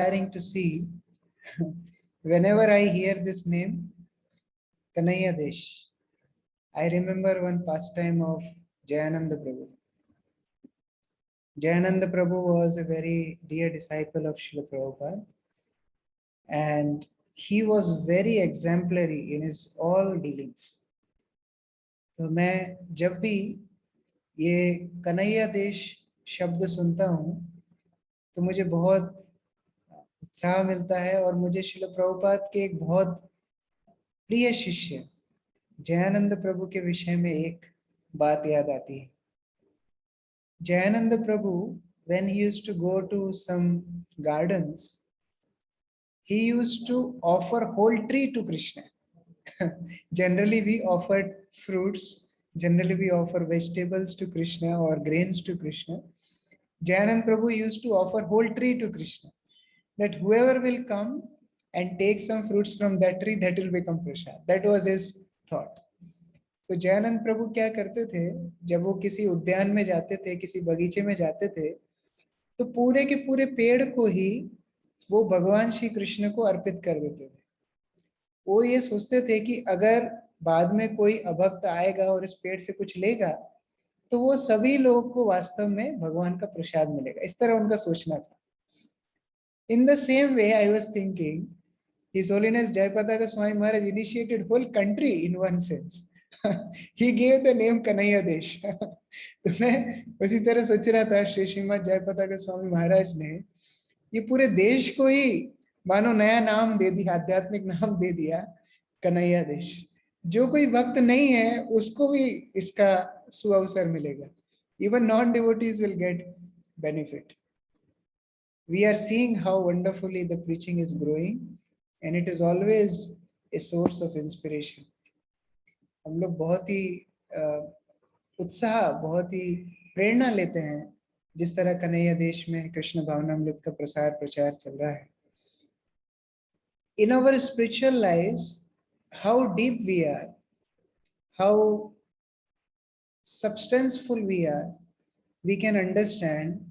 inspiring to see whenever I hear this name, Kanhaiya Desh. I remember one pastime of Jayananda Prabhu. Jayananda Prabhu was a very dear disciple of Srila Prabhupada, and he was very exemplary in his all dealings. तो मैं जब भी ये कन्हैया देश शब्द सुनता हूँ तो मुझे बहुत उत्साह मिलता है और मुझे श्रील प्रभुपाद के एक बहुत प्रिय शिष्य जयानंद प्रभु के विषय में एक बात याद आती है. जयानंद प्रभु, when he used to go to some gardens, he used to offer whole tree to Krishna. Generally we offered fruits, generally we offer vegetables to Krishna or grains to Krishna. Jayanand Prabhu used to offer whole tree to Krishna, that whoever will come and take some fruits from that tree, that will become prasad. That was his thought. तो जयानंद प्रभु क्या करते थे, जब वो किसी उद्यान में जाते थे, किसी बगीचे में जाते थे, तो पूरे के पूरे पेड़ को ही वो भगवान श्री कृष्ण को अर्पित कर देते थे. वो ये सोचते थे कि अगर बाद में कोई अभक्त आएगा और इस पेड़ से कुछ लेगा तो वो सभी लोगों को वास्तव में भगवान का प्रसाद मिलेगा. इस तरह उनका सोचना था. In the same way, I was thinking, His Holiness Jayapataka Swami Maharaj initiated whole country in one sense. He gave the name Kanhaiya Desh. तो मैं उसी तरह सोच रहा था, श्री श्रीमद जयपताका स्वामी महाराज ने ये पूरे देश को ही मानो नया नाम दे दिया, आध्यात्मिक नाम दे दिया, कन्हैया देश. जो कोई भक्त नहीं है उसको भी इसका सुअवसर मिलेगा. Even non-devotees will get benefit. We are seeing how wonderfully the preaching is growing, and it is always a source of inspiration. हम लोग बहुत ही उत्साह, बहुत ही प्रेरणा लेते हैं जिस तरह कन्हैया देश में कृष्ण भावनामृत का प्रसार प्रचार चल रहा है. In our spiritual lives, how deep we are, how substanceful we are, we can understand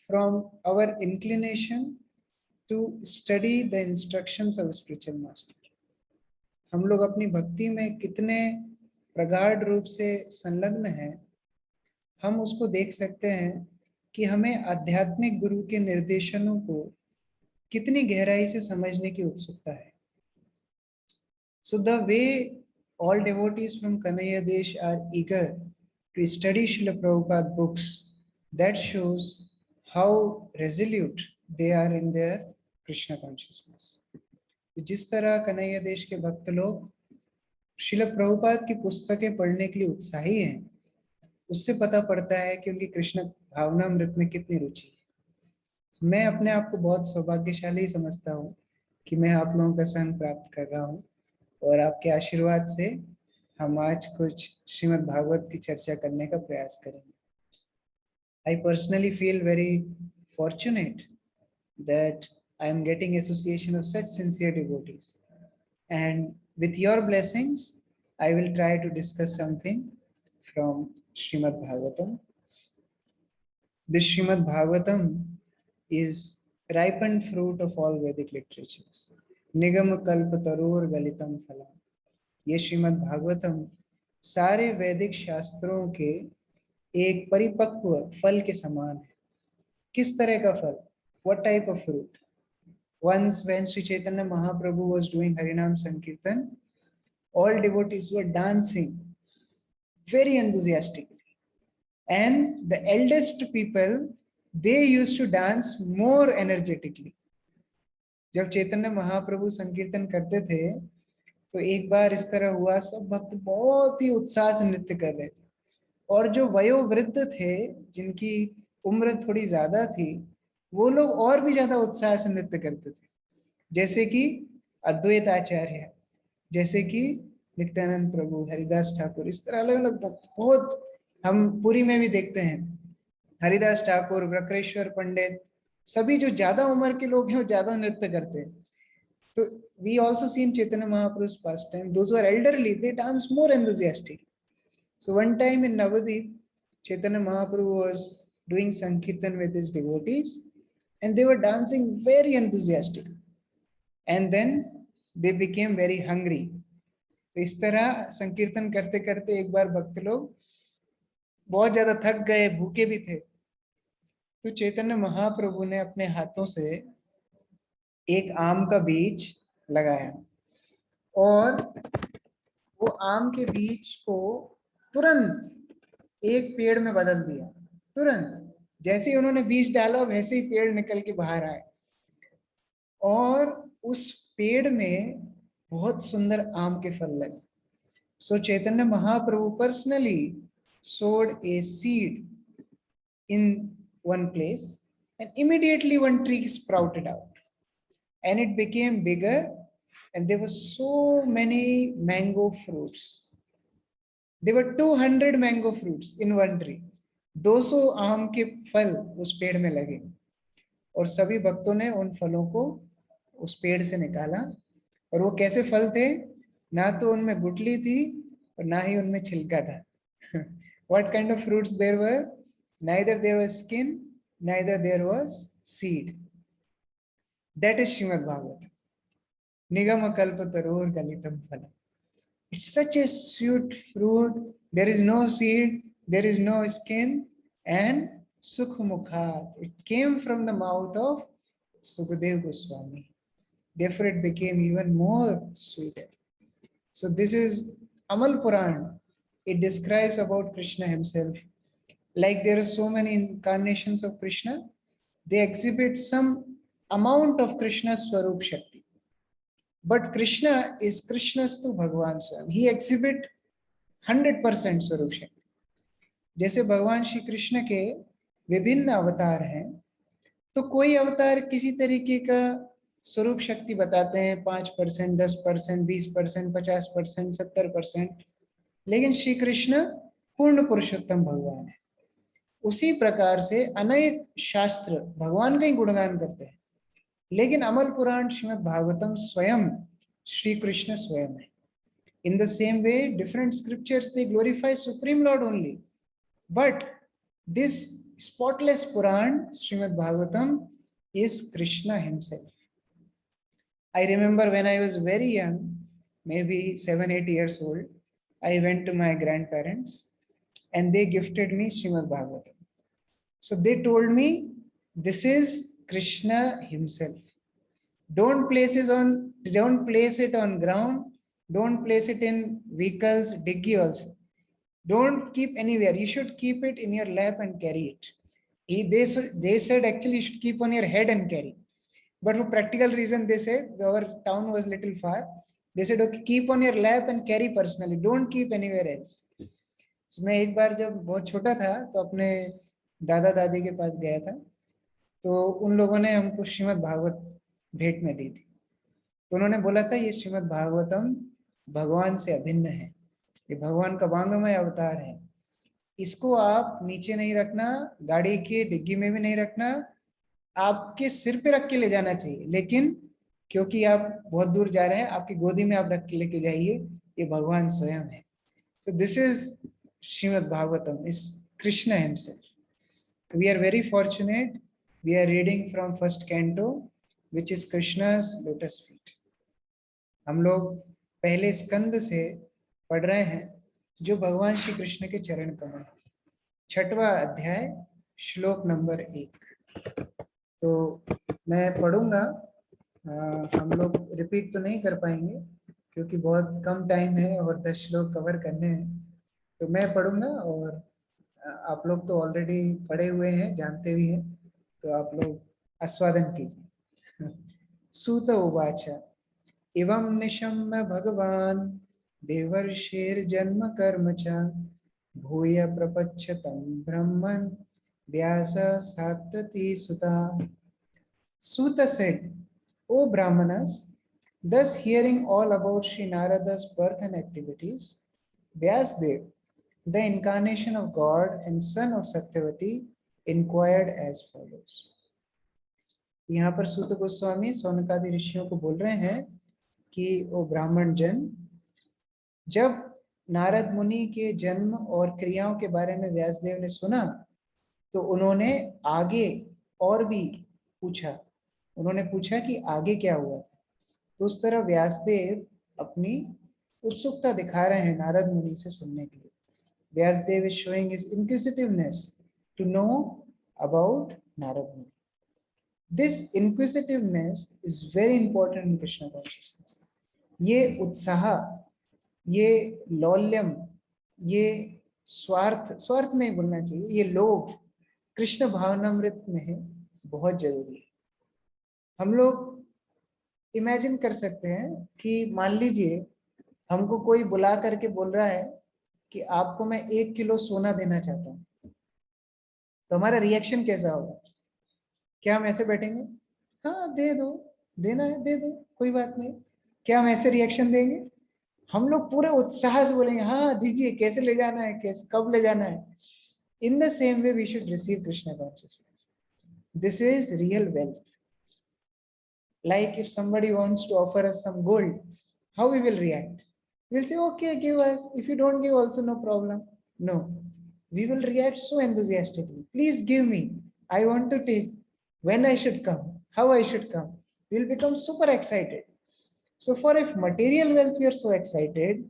from our inclination to study the instructions of spiritual master. हम लोग अपनी भक्ति में कितने प्रगाढ़ रूप से संलग्न हैं, हम उसको देख सकते हैं कि हमें आध्यात्मिक गुरु के निर्देशनों को कितनी गहराई से समझने की उत्सुकता है. So the way all devotees from Kanhaiya Desh are eager to study Srila Prabhupada books, that shows how resolute they are in their Krishna consciousness. जिस तरह कन्हैया देश के भक्त लोग श्रील प्रभुपाद की पुस्तकें पढ़ने के लिए उत्साही हैं, उससे पता पड़ता है कि उनकी कृष्ण भावनामृत में कितनी रुचि है. मैं अपने आप को बहुत सौभाग्यशाली समझता हूँ कि मैं आप लोगों का संग प्राप्त कर रहा हूँ और आपके आशीर्वाद से हम आज कुछ श्रीमद् भागवत की चर्चा करने का प्रयास करेंगे. I personally feel very fortunate that I am getting association of such sincere devotees, and with your blessings I will try to discuss something from Srimad Bhagavatam. This Srimad Bhagavatam is ripened fruit of all Vedic literatures. Nigam kalpa tarur galitam phalam. ये श्रीमद् भागवतम सारे वैदिक शास्त्रों के एक परिपक्व फल के समान है. किस तरह का फल? What type of fruit? Once when Sri Chaitanya Mahaprabhu was doing Harinam Sankirtan, all devotees were dancing very enthusiastically, and the eldest people, they used to dance more energetically. जब चैतन्य महाप्रभु संकीर्तन करते थे तो एक बार इस तरह हुआ, सब भक्त बहुत ही उत्साह से नृत्य कर रहे थे, और जो वयोवृद्ध थे, जिनकी उम्र थोड़ी ज्यादा थी, वो लोग और भी ज्यादा उत्साह से नृत्य करते थे. जैसे कि अद्वैत आचार्य, जैसे कि नित्यानंद प्रभु, हरिदास ठाकुर, इस तरह अलग अलग बहुत हम पुरी में भी देखते हैं. हरिदास ठाकुर, वक्रेश्वर पंडित, सभी जो ज्यादा उम्र के लोग हैं वो ज्यादा नृत्य करते हैं. तो we also seen Chaitanya Mahaprabhu's pastime. Those who are elderly, they dance more enthusiastically. So one time in Navadip, Chaitanya Mahaprabhu was doing Sankirtan with his devotees, and they were dancing very enthusiastically. And then they became very hungry. तो इस तरह संकीर्तन करते करते एक बार भक्त लोग बहुत ज्यादा थक गए, भूखे भी थे, तो चैतन्य महाप्रभु ने अपने हाथों से एक आम का बीज लगाया और वो आम के बीज को तुरंत एक पेड़ में बदल दिया। तुरंत जैसे ही उन्होंने बीज डाला वैसे ही पेड़ निकल के बाहर आए और उस पेड़ में बहुत सुंदर आम के फल लगे। सो Chaitanya Mahaprabhu personally sowed a seed in one place, and immediately one tree sprouted out and it became bigger, and there were so many mango fruits. There were 200 mango fruits in one tree. 200 आम के फल उस पेड़ में लगे और सभी भक्तों ने उन फलों को उस पेड़ से निकाला। और वो कैसे फल थे? ना तो उनमें गुठली थी और ना ही उनमें छिलका था। What kind of fruits there were? Neither there was skin, neither there was seed. That is Srimad Bhagavatam. Nigama kalpataror galitam phalam. It's such a sweet fruit. There is no seed, there is no skin, and sukhmukhat. It came from the mouth of Sukadev Goswami. Therefore, it became even more sweeter. So this is Amal Puran. It describes about Krishna himself. Like there are so many incarnations of Krishna, they exhibit some amount of Krishna's Swarup Shakti. But Krishna is Krishnastu Bhagavan Swam. He exhibit 100% Swarup Shakti. जैसे भगवान श्री कृष्ण के विभिन्न अवतार हैं, तो कोई अवतार किसी तरीके का स्वरूप शक्ति बताते हैं, 5%, 10%, 20%, 50%, 70%, लेकिन श्री कृष्ण पूर्ण पुरुषोत्तम भगवान है। उसी प्रकार से अनेक शास्त्र भगवान का ही गुणगान करते हैं, लेकिन अमल पुराण श्रीमद् भागवतम स्वयं श्री कृष्ण स्वयं है। In the same way, different scriptures, they glorify Supreme Lord only. But this spotless Puran, Srimad Bhagavatam, is Krishna himself. I remember when I was very young, maybe 7-8 years old, I went to my grandparents and they gifted me Srimad Bhagavatam. So they told me, this is Krishna himself. Don't place it on ground. Don't place it in vehicles, diggy also. Don't keep anywhere. You should keep it in your lap and carry it. They said actually you should keep on your head and carry. But for practical reason, they said our town was little far. They said, okay, keep on your lap and carry personally. Don't keep anywhere else. So मैं एक बार जब बहुत छोटा था तो अपने दादा दादी के पास गया था, तो उन लोगों ने हमको श्रीमद् भागवत भेंट में दी थी। तो उन्होंने बोला था ये श्रीमद् भागवतम भगवान से अभिन्न है, ये भगवान का वांगमय अवतार है, इसको आप नीचे नहीं रखना, गाड़ी के डिग्गी में भी नहीं रखना, आपके सिर पे रख के ले जाना चाहिए, लेकिन क्योंकि आप बहुत दूर जा रहे हैं, आपकी गोदी में आप रख के लेके जाइए, ये भगवान स्वयं है। So this is Srimad Bhagavatam, is Krishna himself. We are very fortunate. We are reading from first canto, which is Krishna's lotus feet. हम लोग पहले स्कंद से पढ़ रहे हैं जो भगवान श्री कृष्ण के चरण कमल, 6वां अध्याय, श्लोक नंबर 1। तो मैं पढ़ूंगा, हम लोग रिपीट तो नहीं कर पाएंगे क्योंकि बहुत कम टाइम है और 10 श्लोक कवर करने हैं। तो मैं पढ़ूंगा और आप लोग तो ऑलरेडी पढ़े हुए हैं, जानते भी हैं, तो आप लोग आस्वादन कीजिए। सूत उवाच इवं निशम्य भगवान देवर्षिर्जन्म कर्म च भूय प्रपच्छतं ब्रह्मन् व्यास सात्वती सुता। Suta said, O Brahmanas, thus hearing all about Sri Narada's birth and activities, Vyasdev, the incarnation of God and son of Satyavati, inquired as follows. यहाँ पर सूत गोस्वामी सौनकादि ऋषियों को बोल रहे हैं कि ओ ब्राह्मण जन, जब नारद मुनि के जन्म और क्रियाओं के बारे में व्यासदेव ने सुना, तो उन्होंने आगे और भी पूछा, उन्होंने पूछा कि आगे क्या हुआ था। तो उस तरह व्यासदेव अपनी उत्सुकता दिखा रहे हैं नारद मुनि से सुनने के लिए। Vyasdev is showing his inquisitiveness to know about Narad Muni. This inquisitiveness is very important in Krishna consciousness. ये उत्साह, ये लौल्यम, ये स्वार्थ नहीं बोलना चाहिए, ये लोभ कृष्ण भावनामृत में बहुत जरूरी है। हम लोग इमेजिन कर सकते हैं कि मान लीजिए हमको कोई बुला करके बोल रहा है कि आपको मैं 1 किलो सोना देना चाहता हूँ, तो हमारा रिएक्शन कैसा होगा? क्या हम ऐसे बैठेंगे, हाँ दे दो, देना है दे दो, कोई बात नहीं? क्या हम ऐसे रिएक्शन देंगे? हम लोग पूरे उत्साह से बोलेंगे हाँ दीजिए, कैसे ले जाना है, कैसे कब ले जाना है। In the same way we should receive Krishna consciousness. This is real wealth. Like if somebody wants to offer us some gold, how we will react? We'll say, okay, give us. If you don't give, also no problem. No, we will react so enthusiastically. Please give me. I want to take. When I should come, how I should come. We'll become super excited. So for if material wealth we are so excited,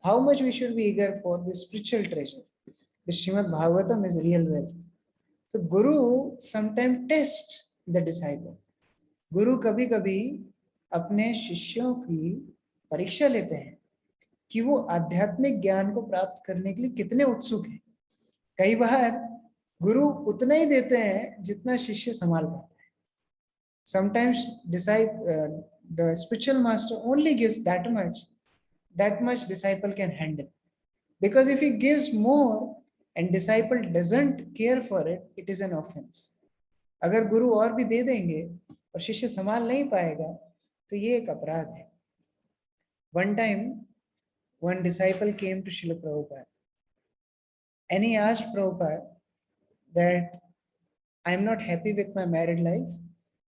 how much we should be eager for the spiritual treasure. The Srimad Bhagavatam is real wealth. So Guru sometimes tests the disciple. गुरु कभी कभी अपने शिष्यों की परीक्षा लेते हैं कि वो आध्यात्मिक ज्ञान को प्राप्त करने के लिए कितने उत्सुक हैं. कई बार गुरु उतना ही देते हैं जितना शिष्य संभाल पाता है. Sometimes the spiritual master only gives that much disciple can handle. Because if he gives more and disciple doesn't care for it, it is an offense. अगर गुरु और भी दे देंगे और शिष्य संभाल नहीं पाएगा तो ये एक अपराध है. One time, one disciple came to Srila Prabhupada and he asked Prabhupada that I am not happy with my married life,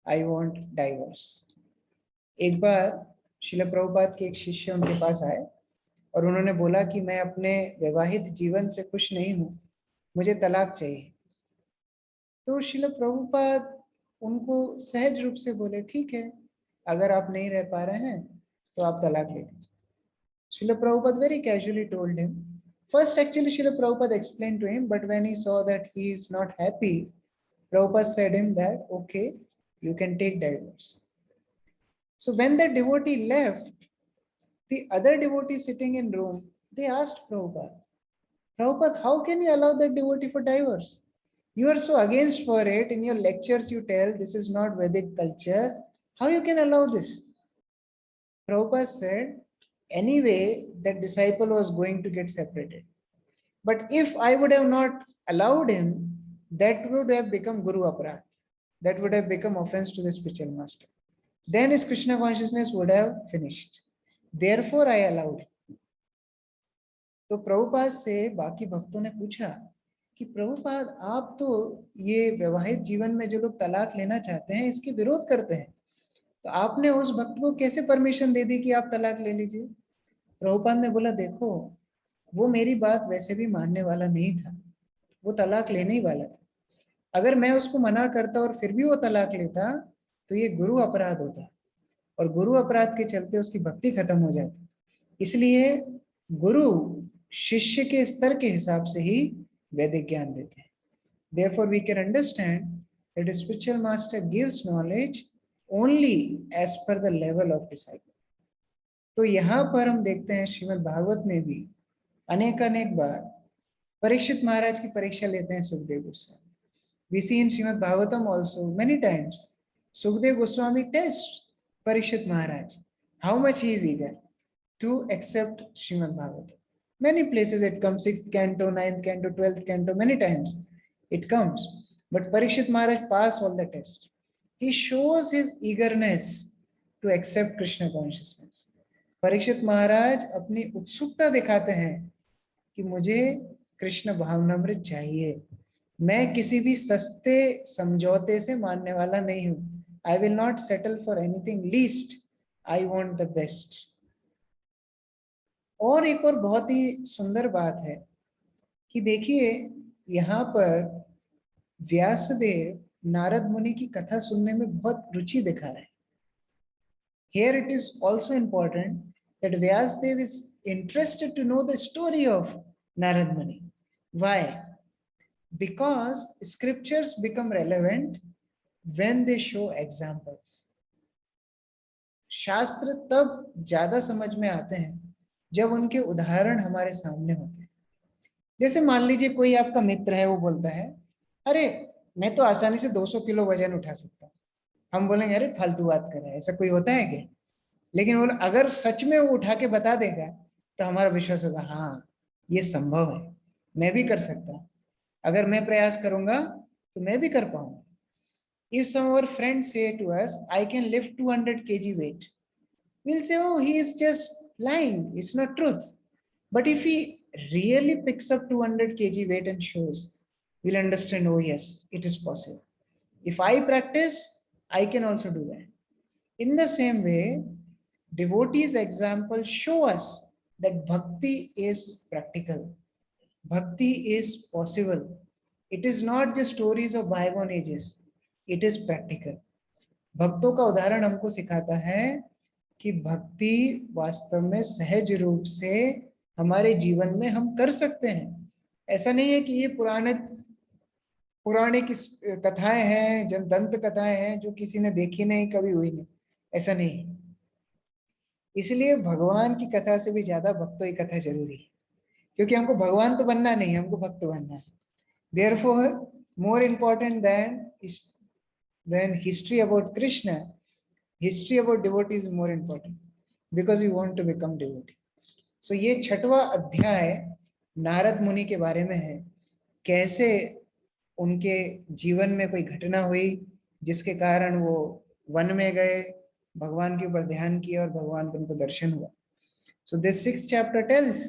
I want divorce. एक बार श्रील प्रभुपाद के एक शिष्य उनके पास आए और उन्होंने बोला कि मैं अपने वैवाहिक जीवन से खुश नहीं हूँ, मुझे तलाक चाहिए. तो श्रील प्रभुपाद उनको सहज रूप से बोले, ठीक है, अगर आप नहीं रह पा रहे हैं तो आप तलाक ले लीजिए. Srila Prabhupada very casually told him. First, actually, Srila Prabhupada explained to him, but when he saw that he is not happy, Prabhupada said him that, okay, you can take divorce. So when the devotee left, the other devotee sitting in room, they asked Prabhupada, Prabhupada, how can you allow that devotee for divorce? You are so against for it. In your lectures, you tell this is not Vedic culture. How you can allow this? Prabhupada said, anyway, that disciple was going to get separated. But if I would have not allowed him, that would have become Guru Aparadh. That would have become offense to the spiritual master. Then his Krishna consciousness would have finished. Therefore, I allowed him. तो प्रभुपाद से बाकी भक्तों ने पूछा कि प्रभुपाद, आप तो ये वैवाहिक जीवन में जो लोग तलाक लेना चाहते हैं इसके विरोध करते हैं, तो आपने उस भक्त को कैसे परमिशन दे दी कि आप तलाक ले लीजिए? प्रभुपाद ने बोला, देखो, वो मेरी बात वैसे भी मानने वाला नहीं था, वो तलाक लेने ही वाला था. अगर मैं उसको मना करता और फिर भी वो तलाक लेता तो ये गुरु अपराध होता और गुरु अपराध के चलते उसकी भक्ति खत्म हो जाती. इसलिए गुरु शिष्य के स्तर के हिसाब से ही वैदिक ज्ञान देते हैं. Therefore, we can understand that a spiritual master gives knowledge only as per the level of disciple. तो यहाँ पर हम देखते हैं श्रीमद् भागवत में भी अनेक बार परीक्षित महाराज की परीक्षा लेते हैं Sukhdev Goswami. We see in Srimad Bhagavatam also many times Sukhdev Goswami tests Parikshit Maharaj how much he is eager to accept Srimad Bhagavatam. Many places it comes, 6th canto, 9th canto, 12th canto, many times it comes. But Parikshit Maharaj passed all the tests. He shows his eagerness to accept Krishna consciousness. Parikshit महाराज अपनी उत्सुकता दिखाते हैं कि मुझे कृष्ण भावनामृत चाहिए, मैं किसी भी सस्ते समझौते से मानने वाला नहीं हूं. I will not settle for anything least. I want the best. और एक और बहुत ही सुंदर बात है कि देखिए यहाँ पर व्यासदेव नारद मुनि की कथा सुनने में बहुत रुचि दिखा रहे हैं। Here it is also important that Vyasdev is interested to know the story of Narad Muni. Why? Because scriptures become relevant when they show examples. शास्त्र तब ज्यादा समझ में आते हैं जब उनके उदाहरण हमारे सामने होते हैं। जैसे मान लीजिए कोई आपका मित्र है, वो बोलता है अरे मैं तो आसानी से 200 किलो वजन उठा सकता हूँ। हम बोलेंगे अरे फालतू बात कर रहा है, ऐसा कोई होता है क्या? लेकिन वो अगर सच में वो उठा के बता देगा तो हमारा विश्वास होगा, हाँ ये संभव है, मैं भी कर सकता हूँ। अगर मैं प्रयास करूंगा तो मैं भी कर पाऊंगा। If some of our friends say to us, I can lift 200 kg weight, we'll say, oh, he is just lying. It's not truth. But if he really picks up 200 kg weight and shows, we'll understand, oh, yes, it is possible. If I practice, I can also do that. In the same way, devotees' examples show us that bhakti is practical. Bhakti is possible. It is not just stories of bygone ages. It is practical. भक्तों का उदाहरण हमको सिखाता है कि भक्ति वास्तव में सहज रूप से हमारे जीवन में हम कर सकते हैं। ऐसा नहीं है कि ये पुराने की कथाएं हैं, जन दंत कथाएं हैं जो किसी ने देखी नहीं, कभी हुई नहीं, ऐसा नहीं है। इसलिए भगवान की कथा से भी ज्यादा भक्तों की कथा जरूरी है, क्योंकि हमको भगवान तो बनना नहीं, हमको भक्त बनना है। Therefore, more important than history about Krishna, history about devotees is more important because we want to become devotee. So ये 6वां अध्याय नारद मुनि के बारे में है। कैसे उनके जीवन में कोई घटना हुई जिसके कारण वो वन में गए, भगवान के ऊपर ध्यान किया और भगवान को उनको दर्शन हुआ। So this 6th chapter tells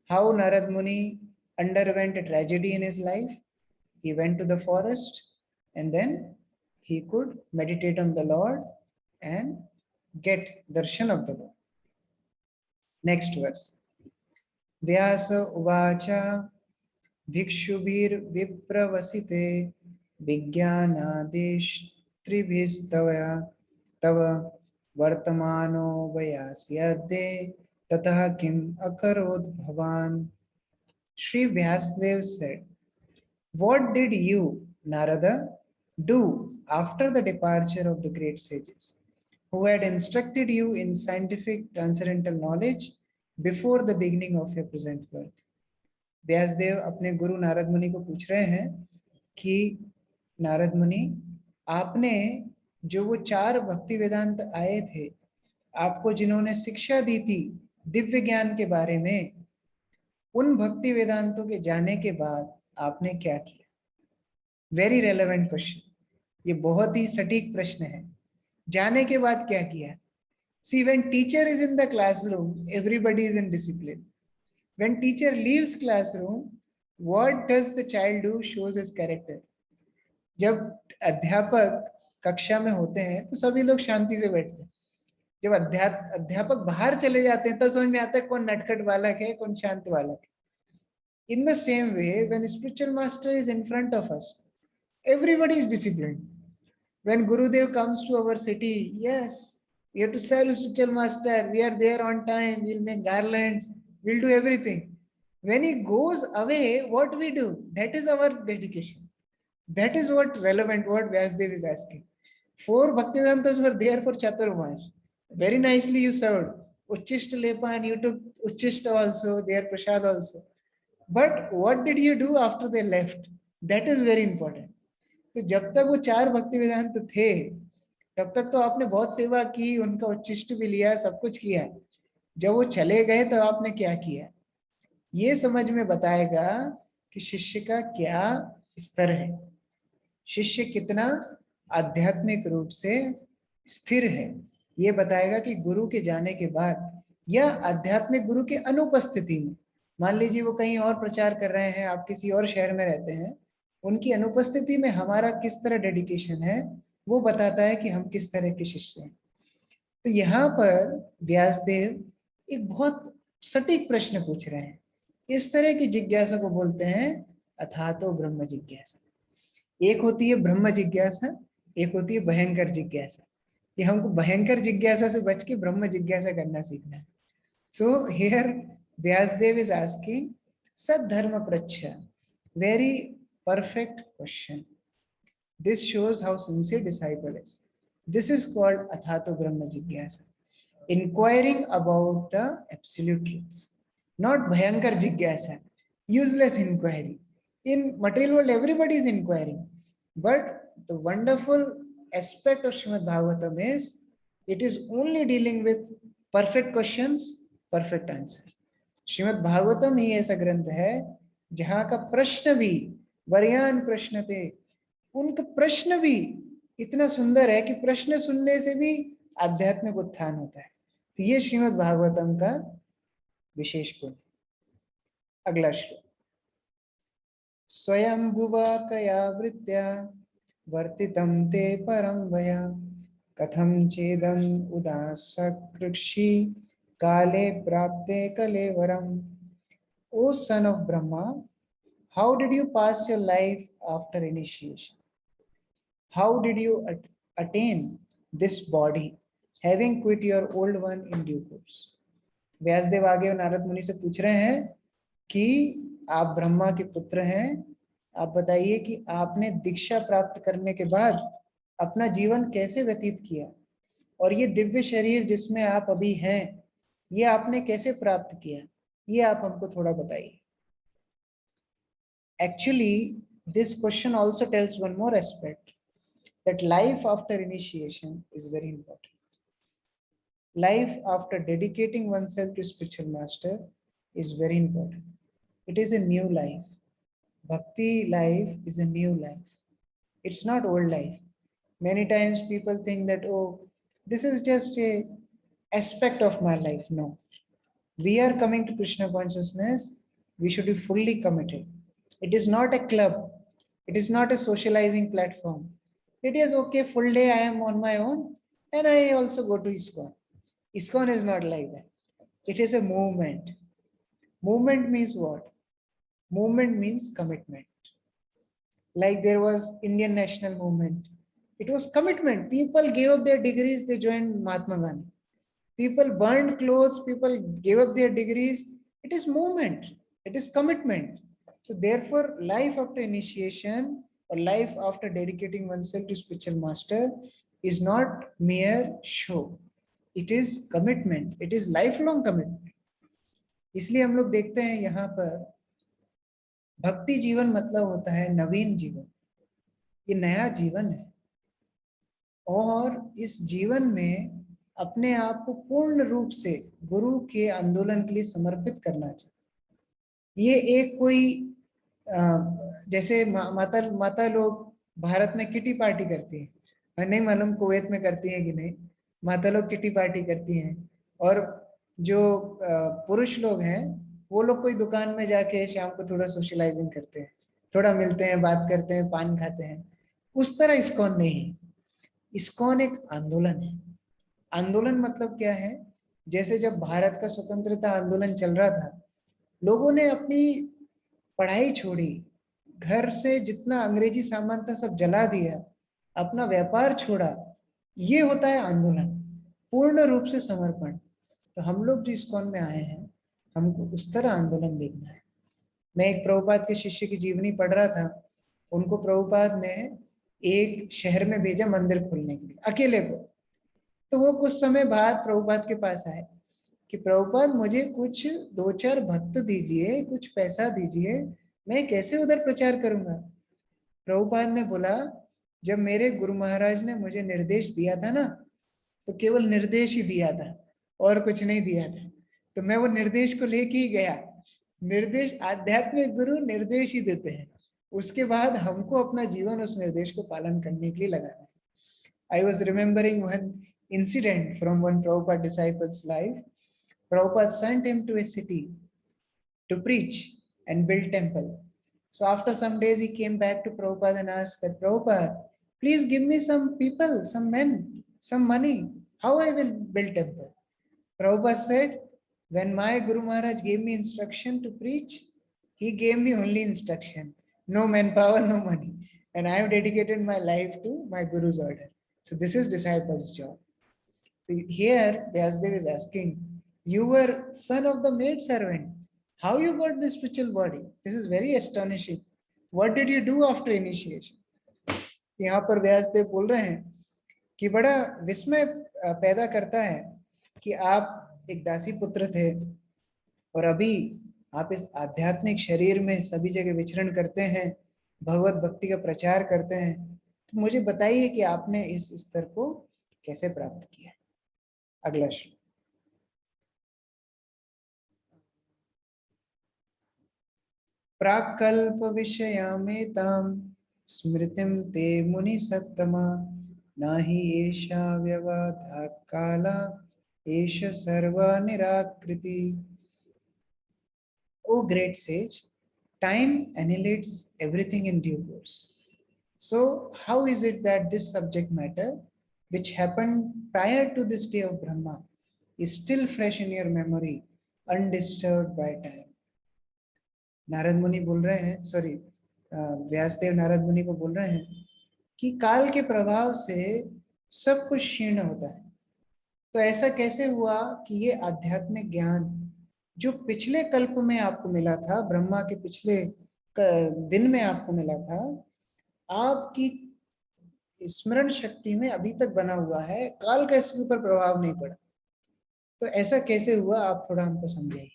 how Narad Muni underwent a tragedy in his life. He went to the forest and then he could meditate on the Lord and get darshan of the Lord. Next verse. Vyasa uvacha bhikshubhir vipravasite vigyanadesh tribhistava tava vartamano vyasyadde tatah kim akarod bhavan. Sri Vyasadeva said, what did you, Narada, do after the departure of the great sages, who had instructed you in scientific transcendental knowledge before the beginning of your present birth? Vyasdev अपने गुरु नारद मुनि को पूछ रहे हैं कि नारद मुनि, आपने जो वो 4 भक्ति वेदांत आए थे, आपको जिन्होंने शिक्षा दी थी दिव्य ज्ञान के बारे में, उन भक्ति वेदांतों के जाने के बाद आपने क्या किया? वेरी रेलेवेंट क्वेश्चन, ये बहुत ही सटीक प्रश्न है। जाने के बाद क्या किया? See, when teacher is in the classroom, everybody is in discipline. When teacher leaves classroom, what does the child do? Shows his character. जब अध्यापक कक्षा में होते हैं तो सभी लोग शांति से बैठते हैं। जब अध्यापक बाहर चले जाते हैं तब समझ में आता है कौन नटखट बालक है, कौन शांत बालक है। In the same way, when spiritual master is in front of us, everybody is disciplined. When Gurudev comes to our city, yes, we have to serve spiritual master. We are there on time. We'll make garlands. We'll do everything. When he goes away, what we do? That is our dedication. That is what relevant, what Vyasdev is asking. 4 Bhaktivedantas were there for Chaturmas. Very nicely you served. Uchishta Lepan, you took Uchishta also, their Prasad also. But what did you do after they left? That is very important. तो जब तक वो 4 भक्ति वेदांत थे तब तक तो आपने बहुत सेवा की, उनका उच्चिष्ट भी लिया, सब कुछ किया। जब वो चले गए तो आपने क्या किया? ये समझ में बताएगा कि शिष्य का क्या स्तर है, शिष्य कितना आध्यात्मिक रूप से स्थिर है। ये बताएगा कि गुरु के जाने के बाद या आध्यात्मिक गुरु के अनुपस्थिति में, मान लीजिए वो कहीं और प्रचार कर रहे हैं, आप किसी और शहर में रहते हैं, उनकी अनुपस्थिति में हमारा किस तरह डेडिकेशन है वो बताता है कि हम किस तरह के शिष्य हैं। तो यहाँ पर व्यासदेव एक बहुत सटीक प्रश्न पूछ रहे हैं। इस तरह की जिज्ञासा को बोलते हैं अथातो ब्रह्म जिज्ञासा। एक होती है ब्रह्म जिज्ञासा, एक होती है भयंकर जिज्ञासा। कि हमको भयंकर जिज्ञासा से बच के ब्रह्म जिज्ञासा करना सीखना है। So here Vyasadeva is asking सद्धर्म प्रच्छ, very perfect question. This shows how sincere disciple is. This is called Athato Brahma Jigyasa, inquiring about the absolute truths, not Bhayankar Jigyasa, useless inquiry. In material world, everybody is inquiring, but the wonderful aspect of Srimad Bhagavatam is it is only dealing with perfect questions, perfect answer. Srimad Bhagavatam ही ऐसा ग्रंथ है जहां का प्रश्न भी वरयान प्रश्न थे, उनका प्रश्न भी इतना सुंदर है कि प्रश्न सुनने से भी आध्यात्मिक उत्थान होता है। तो ये श्रीमद् भागवतम का विशेष गुण। अगला श्लोक, स्वयं भुवा कया वृत्त्या वर्तितं ते परम वया कथम चेदम उदासकृषि काले प्राप्ते कलेवरम। O son of Brahma, how did you pass your life after initiation? How did you attain this body, having quit your old one in due course? Vyasdev आगे नारद मुनि से पूछ रहे हैं कि आप ब्रह्मा के पुत्र हैं, आप बताइए कि आपने दीक्षा प्राप्त करने के बाद अपना जीवन कैसे व्यतीत किया, और ये दिव्य शरीर जिसमें आप अभी हैं, ये आपने कैसे प्राप्त किया, ये आप हमको थोड़ा बताइए। Actually, this question also tells one more aspect, that life after initiation is very important. Life after dedicating oneself to spiritual master is very important. It is a new life. Bhakti life is a new life. It's not old life. Many times people think that, oh, this is just a aspect of my life. No. We are coming to Krishna consciousness, we should be fully committed. It is not a club. It is not a socializing platform. It is okay, full day I am on my own and I also go to ISKCON. ISKCON is not like that. It is a movement. Movement means what? Movement means commitment. Like there was Indian national movement. It was commitment. People gave up their degrees, they joined Mahatma Gandhi. People burned clothes, people gave up their degrees. It is movement. It is commitment. So therefore, life after initiation or life after dedicating oneself to spiritual master is not mere show. It is commitment. It is lifelong commitment. इसलिए हम लोग देखते हैं यहाँ पर भक्ति जीवन मतलब होता है नवीन जीवन। ये नया जीवन है और इस जीवन में अपने आप को पूर्ण रूप से गुरु के आंदोलन के लिए समर्पित करना चाहिए। ये एक कोई जैसे माता लोग भारत में किटी पार्टी करती हैं, मैं नहीं मालूम कुवैत में करती हैं कि नहीं, माता लोग किटी पार्टी करती हैं और जो पुरुष लोग हैं वो लोग कोई दुकान में जाके शाम को थोड़ा सोशलाइजिंग करते हैं, थोड़ा मिलते हैं, बात करते हैं, पान खाते हैं। उस तरह इस्कॉन नहीं है। इस्कॉन एक आंदोलन है। आंदोलन मतलब क्या है? जैसे जब भारत का स्वतंत्रता आंदोलन चल रहा था, लोगों ने अपनी पढ़ाई छोड़ी, घर से जितना अंग्रेजी सामान था सब जला दिया, अपना व्यापार छोड़ा, ये होता है आंदोलन, पूर्ण रूप से समर्पण। तो हम लोग जो इस्कॉन में आए हैं, हमको उस तरह आंदोलन देखना है। मैं एक प्रभुपाद के शिष्य की जीवनी पढ़ रहा था, उनको प्रभुपाद ने एक शहर में भेजा मंदिर खोलने के लिए, अकेले को। तो वो कुछ समय बाद प्रभुपाद के पास आए कि प्रभुपाद मुझे कुछ 2-4 भक्त दीजिए, कुछ पैसा दीजिए, मैं कैसे उधर प्रचार करूंगा। प्रभुपाद ने बोला, जब मेरे गुरु महाराज ने मुझे निर्देश दिया था ना, तो केवल निर्देश ही दिया था और कुछ नहीं दिया था, तो मैं वो निर्देश को लेके ही गया। निर्देश, आध्यात्मिक गुरु निर्देश ही देते हैं, उसके बाद हमको अपना जीवन उस निर्देश को पालन करने के लिए लगाना है। I was remembering one incident from one Prabhupada disciple's life. Prabhupada sent him to a city to preach and build temple. So after some days he came back to Prabhupada and asked that, Prabhupada, please give me some people, some men, some money, how I will build temple. Prabhupada said, when my Guru Maharaj gave me instruction to preach, he gave me only instruction, no manpower, no money. and I have dedicated my life to my Guru's order. So this is disciple's job. Here, Vyasdev is asking, you were son of the maid servant. How you got this spiritual body? This is very astonishing. What did you do after initiation? यहाँ पर व्यासदेव बोल रहे हैं कि बड़ा विस्मय पैदा करता है कि आप एक दासी पुत्र थे और अभी आप इस आध्यात्मिक शरीर में सभी जगह विचरण करते हैं, भगवत भक्ति का प्रचार करते हैं। तो मुझे बताइए कि आपने इस स्तर को कैसे प्राप्त किया। अगला श्लोक। प्राकल्प विषयामेतां स्मृतिं ते मुनि सत्तमा नाहि एषा व्यवधात् काला एष सर्व निराकृति। O great sage, time annihilates everything in due course. So how is it that this subject matter which happened prior to this day of Brahma is still fresh in your memory, undisturbed by time? Narad मुनि बोल रहे हैं, sorry Vyasdev Narad मुनि को बोल रहे हैं कि काल के प्रभाव से सब कुछ क्षीण होता है। तो ऐसा कैसे हुआ कि ये आध्यात्मिक ज्ञान जो पिछले कल्प में आपको मिला था, ब्रह्मा के पिछले दिन में आपको मिला था, आपकी स्मरण शक्ति में अभी तक बना हुआ है, काल का इसके ऊपर प्रभाव नहीं पड़ा। तो ऐसा कैसे हुआ, आप थोड़ा हमको समझाइए।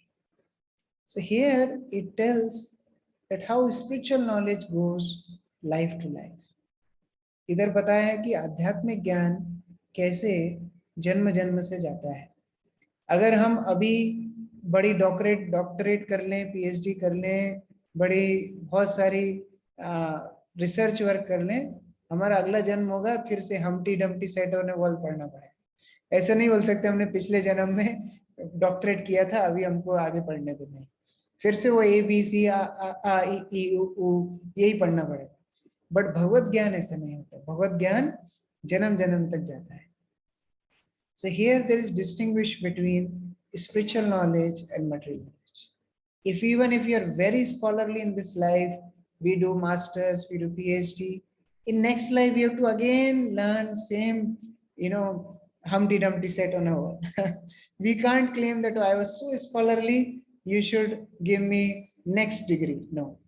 So here it tells that how spiritual knowledge goes life to life. इधर बताया है कि आध्यात्मिक ज्ञान कैसे जन्म जन्म से जाता है। अगर हम अभी बड़ी डॉक्टरेट कर लें, पीएचडी कर लें, बड़ी बहुत सारी रिसर्च वर्क कर लें, हमारा अगला जन्म होगा फिर से हमटी Dumpty set on A wall पढ़ना पड़ेगा। ऐसा नहीं बोल सकते हमने पिछले जन्म में डॉक्टरेट किया था, अभी हमको आगे पढ़ने दो, नहीं, फिर से वो ABC यही पढ़ना पड़ेगा। बट भगवत ज्ञान ऐसा नहीं होता, भगवत ज्ञान जन्म जन्म तक जाता है। So here there is distinguish between spiritual knowledge and material knowledge. Even if you are very scholarly in this life, we do masters, we do PhD, in next life we have to again learn same, Humpty Dumpty set on a wall. We can't claim that, oh, I was so scholarly, you should give me next degree. No.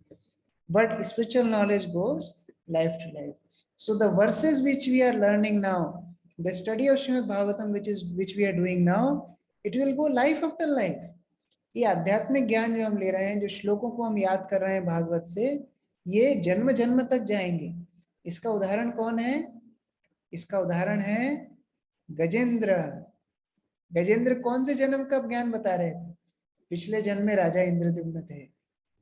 But spiritual knowledge goes life to life. So the verses which we are learning now, the study of Srimad Bhagavatam which we are doing now, it will go life after life. ये आध्यात्मिक ज्ञान जो हम ले रहे हैं, जो श्लोकों को हम याद कर रहे हैं भागवत से, ये जन्म जन्म तक जाएंगे। इसका उदाहरण कौन है? इसका उदाहरण है गजेंद्र। गजेंद्र कौन से जन्म का ज्ञान बता रहे थे? पिछले जन्म में राजा इंद्रद्युम्न थे,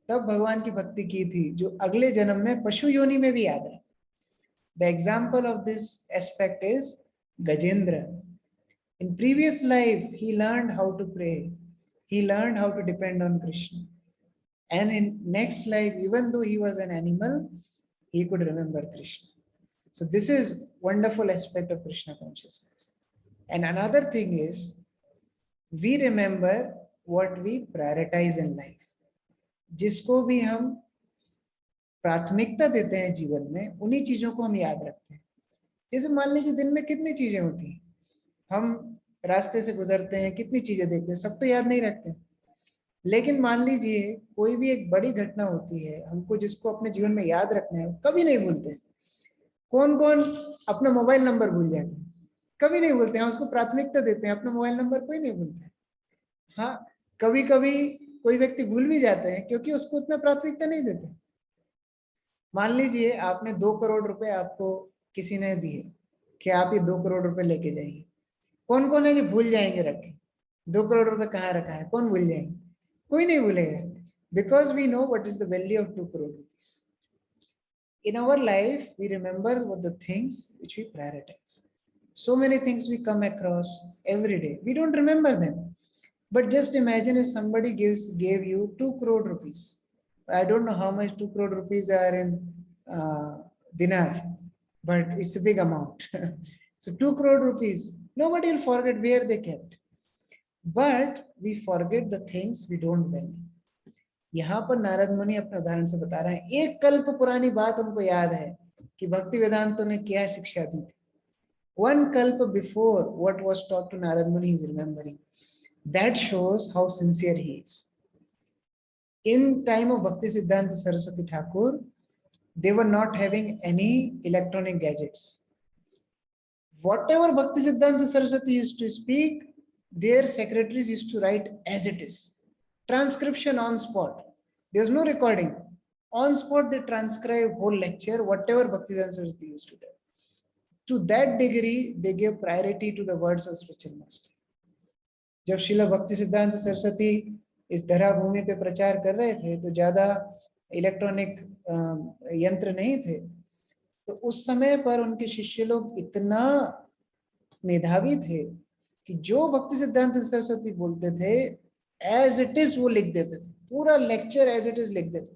तब भगवान की भक्ति की थी, जो अगले जन्म में पशु योनि में भी याद है। The example of this aspect is Gajendra. In previous life, he learned how to pray. He learned how to depend on Krishna. And in next life, even though he was an animal, he could remember Krishna. So this is wonderful aspect of Krishna consciousness. And another thing is, we remember what we prioritize in life. जिसको भी हम प्राथमिकता देते हैं जीवन में, उन्हीं चीजों को हम याद रखते हैं। जैसे मान लीजिए दिन में कितनी चीजें होती हैं, हम रास्ते से गुजरते हैं, कितनी चीजें देखते हैं, सब तो याद नहीं रखते। लेकिन मान लीजिए कोई भी एक बड़ी घटना होती है, हमको जिसको अपने जीवन में याद रखना है, कभी नहीं भूलते। कौन कौन अपना मोबाइल नंबर भूल जाते हैं? कभी नहीं भूलते हैं, उसको प्राथमिकता देते हैं। अपना मोबाइल नंबर कोई नहीं भूलता है। हाँ, कभी कभी कोई व्यक्ति भूल भी जाते हैं क्योंकि उसको उतना प्राथमिकता नहीं देते। मान लीजिए आपने 2 करोड़ रुपए आपको किसी ने दिए कि आप ये 2 करोड़ रुपए लेके जाइए। कौन कौन है जो भूल जाएंगे रखे? 2 करोड़ रुपए कहाँ रखा है, कौन भूल जाएंगे? कोई नहीं भूलेगा, because we know what is the value of 2 crore rupees. In our life, we remember what the things which we prioritize. So many things we come across every day, we don't remember them. But just imagine if somebody gave you 2 crore rupees. I don't know how much 2 crore rupees are in dinar, but it's a big amount. So 2 crore rupees, nobody will forget where they kept. But we forget the things we don't value. यहाँ पर नारद मुनि अपने उदाहरण से बता रहे हैं, एक कल्प पुरानी बात उनको याद है, कि भक्ति वेदांतों ने क्या शिक्षा दी थी. One kalpa before what was taught to Narad Muni is remembering. That shows how sincere he is. In time of Bhakti Siddhanta Saraswati Thakur, they were not having any electronic gadgets. Whatever Bhakti Siddhanta Saraswati used to speak, their secretaries used to write as it is. Transcription on spot. There's no recording. On spot, they transcribe whole lecture, whatever Bhakti Siddhanta Saraswati used to do. To that degree, they gave priority to the words of spiritual master. जब शिला भक्ति सिद्धांत सरस्वती इस धरा भूमि पे प्रचार कर रहे थे तो ज्यादा इलेक्ट्रॉनिक यंत्र नहीं थे, तो उस समय पर उनके शिष्य लोग इतना मेधावी थे कि जो भक्ति सिद्धांत सरस्वती बोलते थे एज इट इज वो लिख देते थे, पूरा लेक्चर एज इट इज लिख देते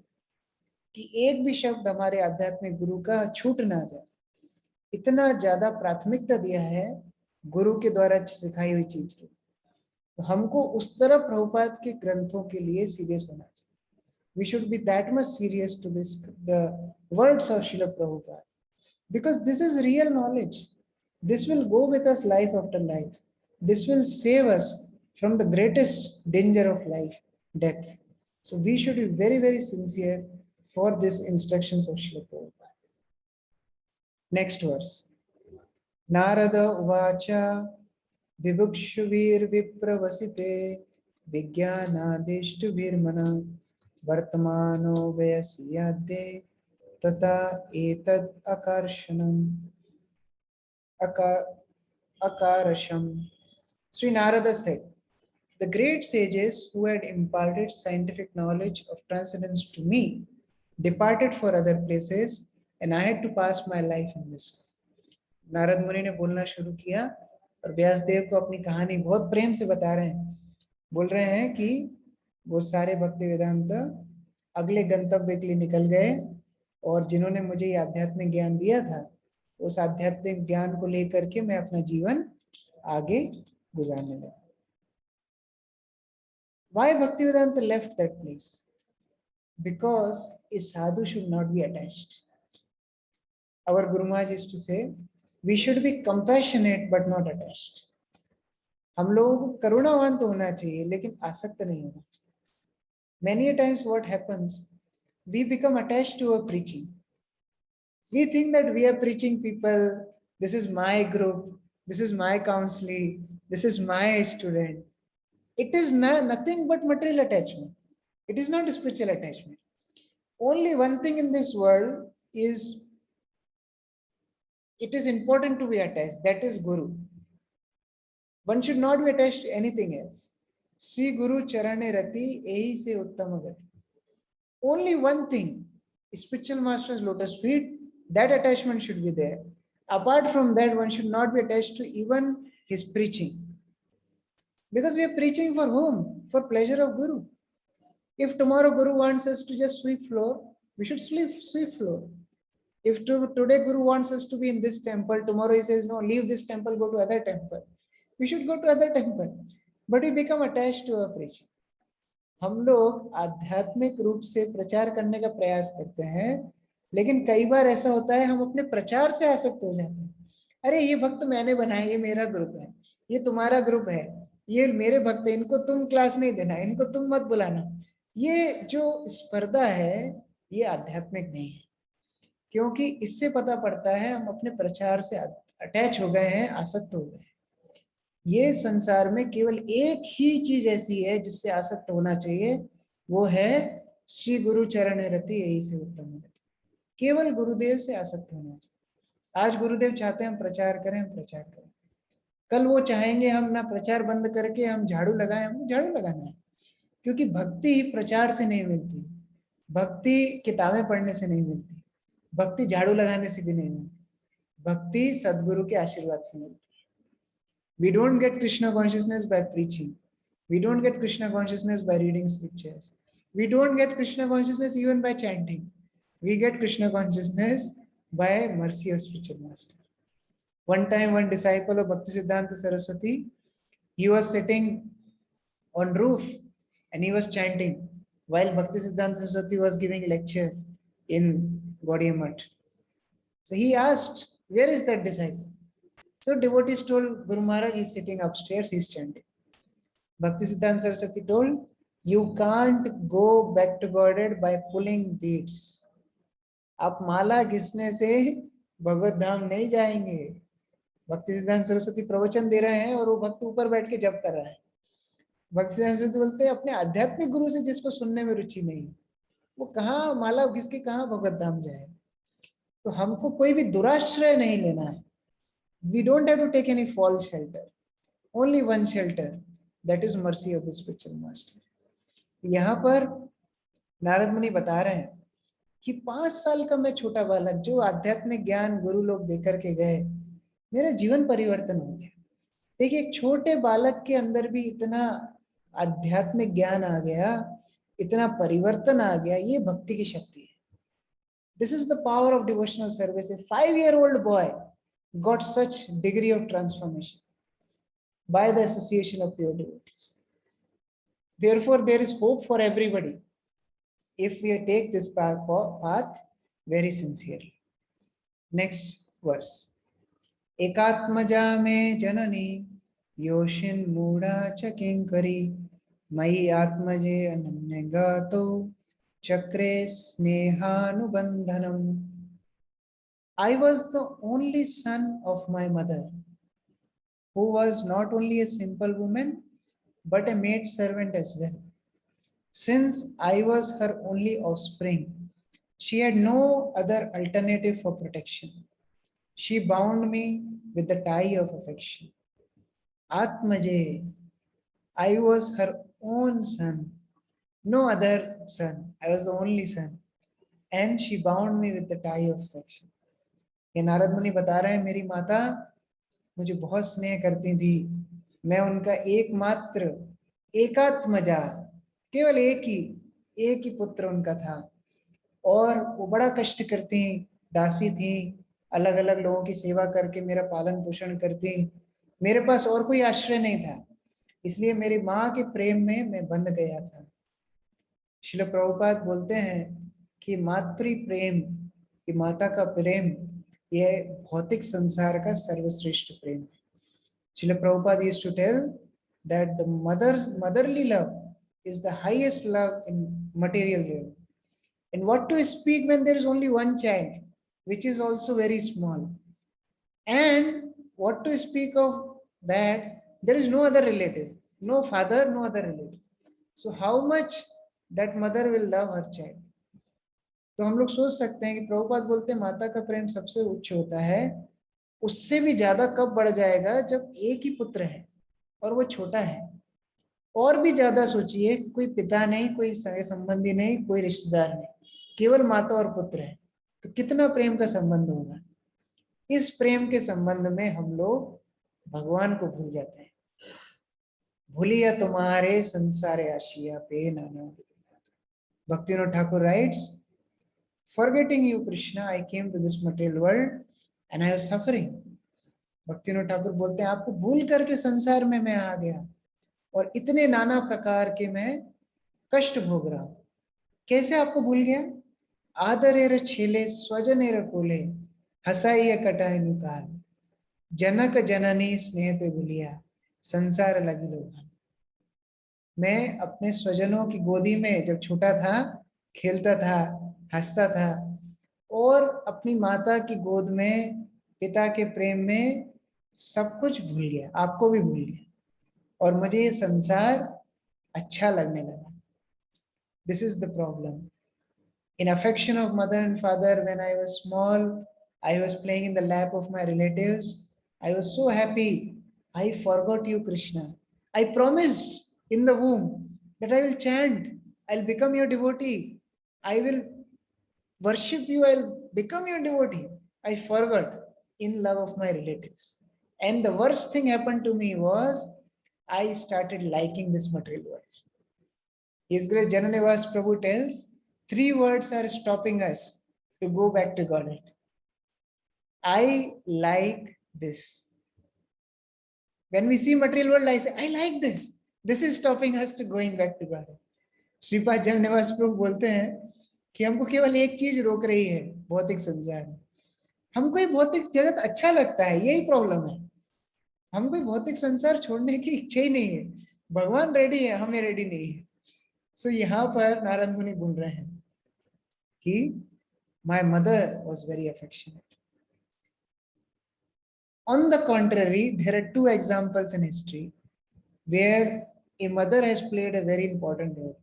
कि एक भी शब्द हमारे आध्यात्मिक गुरु का छूट ना जाए. इतना ज्यादा प्राथमिकता दिया है गुरु के द्वारा सिखाई हुई चीज की. तो हमको उस तरह प्रभुपाद के ग्रंथों के लिए सीरियस होना चाहिए. We should be that much serious to this, the words of Srila Prabhupada, because this is real knowledge. This will go with us life after life. This will save us from the greatest danger of life, death. So we should be very, very sincere for these instructions of Srila Prabhupada. Next verse. Narada Uvacha विभुक्षुवीर विप्रवसिते विज्ञानादिष्टुभिर्मन वर्तमानो वयस्याद्ये तथा एतद् akarasham. Sri Narada said, the great sages who had imparted scientific knowledge of transcendence to me departed for other places and I had to pass my life in this way. Narad मुनि ने बोलना शुरू किया और व्यासदेव को अपनी कहानी बहुत प्रेम से बता रहे हैं. बोल रहे हैं कि वो सारे भक्ति वेदांत अगले गंतव्य के लिए निकल गए और जिन्होंने मुझे ये आध्यात्मिक ज्ञान दिया था उस आध्यात्मिक ज्ञान को लेकर के मैं अपना जीवन आगे गुजारने लगा. Why Bhakti Vedanta left that place? Because a sadhu should not be attached. Our Guru Maharaj used to say, we should be compassionate but not attached. हम लोग करुणावान तो होना चाहिए लेकिन आसक्त नहीं होना चाहिए. Many times what happens, we become attached to a preaching. We think that we are preaching people, this is my group, this is my counseling, this is my student. It is nothing but material attachment. It is not a spiritual attachment. Only one thing in this world is, it is important to be attached, that is Guru. One should not be attached to anything else. Sri Guru Charane Rati Ehi Se Uttama Gati. Only one thing, spiritual master's lotus feet, that attachment should be there. Apart from that, one should not be attached to even his preaching. Because we are preaching for whom? For pleasure of Guru. If tomorrow Guru wants us to just sweep floor, we should sweep floor. If today Guru wants us to be in this temple, tomorrow he says, no, leave this temple, go to other temple. We should go to other temple. But we become attached to our preaching. हम लोग आध्यात्मिक रूप से प्रचार करने का प्रयास करते हैं, लेकिन कई बार ऐसा होता है हम अपने प्रचार से आसक्त हो जाते हैं. अरे ये भक्त मैंने बनाया, ये मेरा ग्रुप है, ये तुम्हारा ग्रुप है, ये मेरे भक्त है, इनको तुम क्लास नहीं देना, इनको तुम मत बुलाना. ये जो स्पर्धा है ये आध्यात्मिक नहीं है, क्योंकि इससे पता पड़ता है हम अपने प्रचार से अटैच हो गए हैं, आसक्त हो गए हैं. ये संसार में केवल एक ही चीज ऐसी है जिससे आसक्त होना चाहिए, वो है श्री गुरु चरण रति यही से उत्तम गति. केवल गुरुदेव से आसक्त होना चाहिए. आज गुरुदेव चाहते हैं हम प्रचार करें, हम प्रचार करें. कल वो चाहेंगे हम ना प्रचार बंद करके हम झाड़ू लगाएं, हम झाड़ू लगाना है. क्योंकि भक्ति प्रचार से नहीं मिलती, भक्ति किताबें पढ़ने से नहीं मिलती, भक्ति झाड़ू लगाने से भी नहीं मिलती, भक्ति सदगुरु के आशीर्वाद से मिलती है. We don't get Krishna consciousness by preaching. We don't get Krishna consciousness by reading scriptures. We don't get Krishna consciousness even by chanting. We get Krishna consciousness by mercy of spiritual master. One time, one disciple of Bhaktisiddhanta Saraswati, he was sitting on roof and he was chanting while Bhaktisiddhanta Saraswati was giving lecture in Gaudiya Math. So he asked, where is that disciple? So devotees told Guru Maharaj is sitting upstairs, he's chanting. Bhakti Siddhanta Saraswati told, you can't go back to Godhead by pulling beads. आप माला घिसने से भगवत धाम नहीं जाएंगे. भक्ति सिद्धांत सरस्वती प्रवचन दे रहे हैं और वो भक्त ऊपर बैठ के जप कर रहा है. भक्ति सिद्धांत सरस्वती बोलते हैं अपने आध्यात्मिक गुरु से जिसको सुनने में रुचि नहीं, वो कहाँ माला घिस के कहाँ भगवत धाम जाए. तो हमको कोई भी दुराश्रय नहीं लेना है. We don't have to take any false shelter. Only one shelter, that is mercy of the spiritual master. यहाँ पर नारद मुनि बता रहे हैं कि 5 साल का मैं छोटा बालक जो आध्यात्मिक ज्ञान गुरु लोग देकर के गए, मेरा जीवन परिवर्तन हो गया. देखिए एक छोटे बालक के अंदर भी इतना आध्यात्मिक ज्ञान आ गया, इतना परिवर्तन आ गया, ये भक्ति की शक्ति है. This is the power of devotional service. A 5-year-old boy got such degree of transformation by the association of pure devotees. Therefore, there is hope for everybody if we take this path very sincerely. Next verse. Ekatmaja me janani yoshin muda chakinkari mai atmaje ananyagato chakre snehanubandhanam. I was the only son of my mother, who was not only a simple woman, but a maid servant as well. Since I was her only offspring, she had no other alternative for protection. She bound me with the tie of affection. Atmaje, I was her own son, no other son. I was the only son. And she bound me with the tie of affection. ये नारद मुनि बता रहे हैं मेरी माता मुझे बहुत स्नेह करती थी. मैं उनका एकमात्र एकात्मजा, केवल एक ही पुत्र उनका था. और वो बड़ा कष्ट करती, दासी थी, अलग अलग लोगों की सेवा करके मेरा पालन पोषण करती. मेरे पास और कोई आश्रय नहीं था, इसलिए मेरी माँ के प्रेम में मैं बंध गया था. श्रील प्रभुपाद बोलते हैं कि मातृ प्रेम, कि माता का प्रेम, यह भौतिक संसार का सर्वश्रेष्ठ प्रेम है. Srila Prabhupada used to tell that the motherly love is the highest love in material realm. And what to speak when there is only one child, which is also very small. And what to speak of that, there is no other relative, no father, no other relative. So how much that mother will love her child. तो हम लोग सोच सकते हैं कि प्रभुपाद बोलते हैं माता का प्रेम सबसे उच्च होता है. उससे भी ज्यादा कब बढ़ जाएगा जब एक ही पुत्र है और वो छोटा है. और भी ज्यादा सोचिए, कोई पिता नहीं, कोई सगे संबंधी नहीं, कोई रिश्तेदार नहीं, केवल माता और पुत्र है, तो कितना प्रेम का संबंध होगा. इस प्रेम के संबंध में हम लोग भगवान को भूल जाते हैं. भूलिया तुम्हारे संसारे आशिया पे नाना. Bhaktivinoda Thakur writes, forgetting you Krishna, I came to this material world and I was suffering. Bhaktivinoda Thakur बोलते हैं आपको भूल करके संसार में मैं आ गया और इतने नाना प्रकार के मैं कष्ट भोग रहा हूं. कैसे आपको भूल गया? आदरेर छेले स्वजनेर कोले हसाइय कटाय नुकाल जनक जननी स्नेहते भूलिया संसार लगी लोग. मैं अपने स्वजनों की गोदी में जब छोटा था खेलता था, हंसता था, और अपनी माता की गोद में पिता के प्रेम में सब कुछ भूल गया, आपको भी भूल गया, और मुझे ये संसार अच्छा लगने लगा. This is the problem. In affection of mother and father, when I was small, I was playing in the lap of my relatives. I was so happy. I forgot you, Krishna. I promised in the womb that I will chant. I'll become your devotee. I will worship you. I'll become your devotee. I forgot in love of my relatives. And the worst thing happened to me was I started liking this material world. His Grace Jananivas Prabhu tells 3 words are stopping us to go back to Godhead. I like this. When we see material world, I say, I like this. This is stopping us to going back to Godhead. Shripad जननिवास प्रभु बोलते हैं कि हमको केवल एक चीज रोक रही है भौतिक संसार में, हमको ये भौतिक जगत अच्छा लगता है, यही प्रॉब्लम है। हमको ये भौतिक संसार छोड़ने की इच्छा ही नहीं है। भगवान रेडी है, हमें रेडी नहीं है। सो यहाँ पर नारद मुनि बोल रहे हैं कि my mother was very affectionate. On the contrary, there are two examples in history where a mother has played a very important role.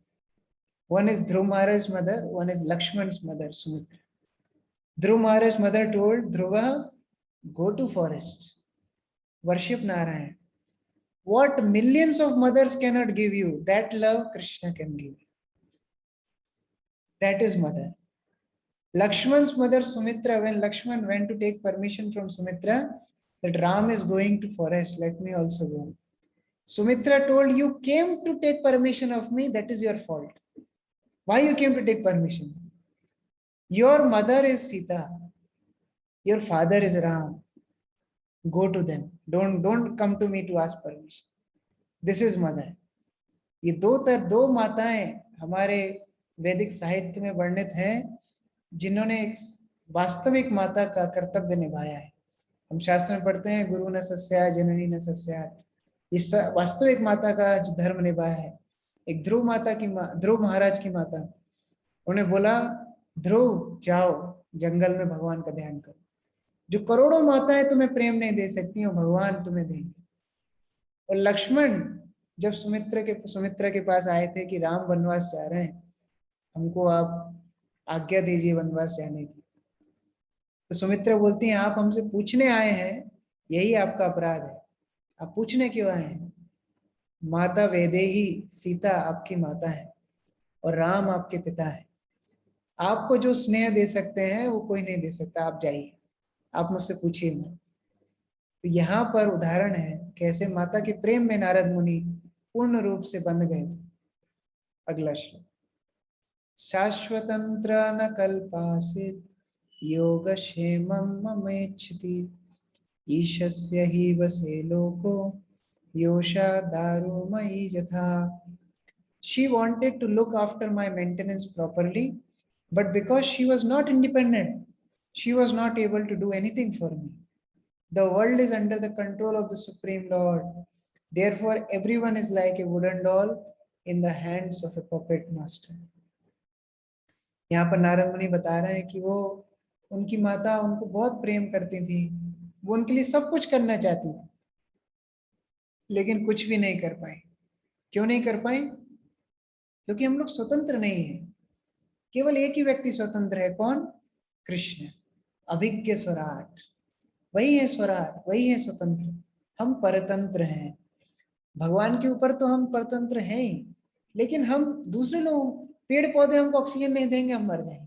One is Dhruv Maharaj's mother, one is Lakshman's mother, Sumitra. Dhruv Maharaj's mother told Dhruva, go to forest, worship Narayan. What millions of mothers cannot give you, that love Krishna can give you. That is mother. Lakshman's mother Sumitra, when Lakshman went to take permission from Sumitra, that Ram is going to forest, let me also go. Sumitra told, you came to take permission of me, that is your fault. Why you came to take permission? Your mother is Sita, your father is Ram. Go to them. Don't come to me to ask permission. This is mother. ये दो माताएं हमारे वैदिक साहित्य में वर्णित हैं, जिन्होंने एक वास्तविक माता का कर्तव्य निभाया है। हम शास्त्र में पढ़ते हैं, गुरु न सस्या जननी न सस्यात्। इस वास्तविक माता का जो धर्म निभाया है, एक ध्रुव माता की ध्रुव महाराज की माता, उन्हें बोला ध्रुव जाओ जंगल में भगवान का ध्यान करो। जो करोड़ों माताएं तुम्हें प्रेम नहीं दे सकती हो, भगवान तुम्हें देंगे। और लक्ष्मण जब सुमित्रा के पास आए थे कि राम वनवास जा रहे हैं, हमको आप आज्ञा दीजिए वनवास जाने की, तो सुमित्रा बोलती हैं, आप हमसे पूछने आए हैं, यही आपका अपराध है। आप पूछने क्यों आए हैं? माता वैदेही सीता आपकी माता है और राम आपके पिता है। आपको जो स्नेह दे सकते हैं वो कोई नहीं दे सकता, आप जाइए, आप मुझसे पूछिए मत। तो यहाँ पर उदाहरण है कैसे माता के प्रेम में नारद मुनि पूर्ण रूप से बंध गए थे। अगला श्लोक, शाश्वतंत्र न कल्पासित योगक्षेमं ममेच्छति ईशस्य हि वसे लोको योषा दारुमयी यथा। She wanted to look after my maintenance properly, but because she was not independent, she was not able to do anything for me. The world is under the control of the Supreme Lord. Therefore, everyone is like a wooden doll in the hands of a puppet master. यहाँ पर नारद मुनि बता रहे हैं कि वो उनकी माता उनको बहुत प्रेम करती थी, वो उनके लिए सब कुछ करना चाहती थी, लेकिन कुछ भी नहीं कर पाई। क्यों नहीं कर पाई? क्योंकि हम लोग स्वतंत्र नहीं है। केवल एक ही व्यक्ति स्वतंत्र है, कौन? कृष्ण, अभिज्ञ स्वराट, वही है स्वराट, वही है स्वतंत्र। हम परतंत्र हैं। भगवान के ऊपर तो हम परतंत्र हैं ही, लेकिन हम दूसरे लोग, पेड़ पौधे हमको ऑक्सीजन नहीं देंगे, हम मर जाएंगे।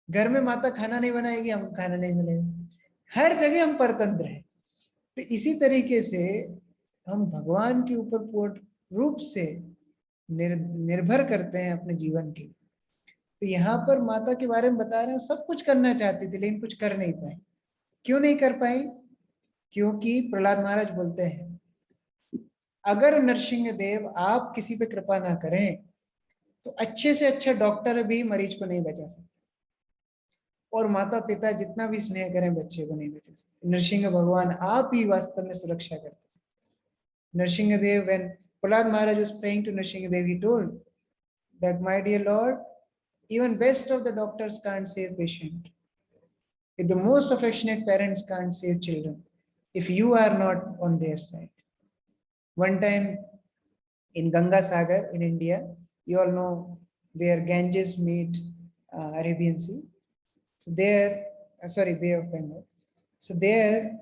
घर में माता खाना नहीं बनाएगी, हम खाना नहीं मिलेगा। हर जगह हम परतंत्र हैं। तो इसी तरीके से हम भगवान के ऊपर पूर्ण रूप से निर्भर करते हैं अपने जीवन के। तो यहाँ पर माता के बारे में बता रहे हैं, सब कुछ करना चाहती थी लेकिन कुछ कर नहीं पाई। क्यों नहीं कर पाई? क्योंकि प्रहलाद महाराज बोलते हैं, अगर नरसिंह देव आप किसी पे कृपा ना करें तो अच्छे से अच्छा डॉक्टर भी मरीज को नहीं बचा सकते, और माता पिता जितना भी स्नेह करें बच्चे को नहीं बचा सकते। नरसिंह भगवान आप ही वास्तव में सुरक्षा करते हैं। Narsingh Dev, when Prahlad Maharaj was praying to Nrsimha Dev, he told that, my dear Lord, even best of the doctors can't save patient. If the most affectionate parents can't save children, if you are not on their side. One time in Ganga Sagar in India, you all know where Ganges meet Arabian Sea. So there, Bay of Bengal. So there,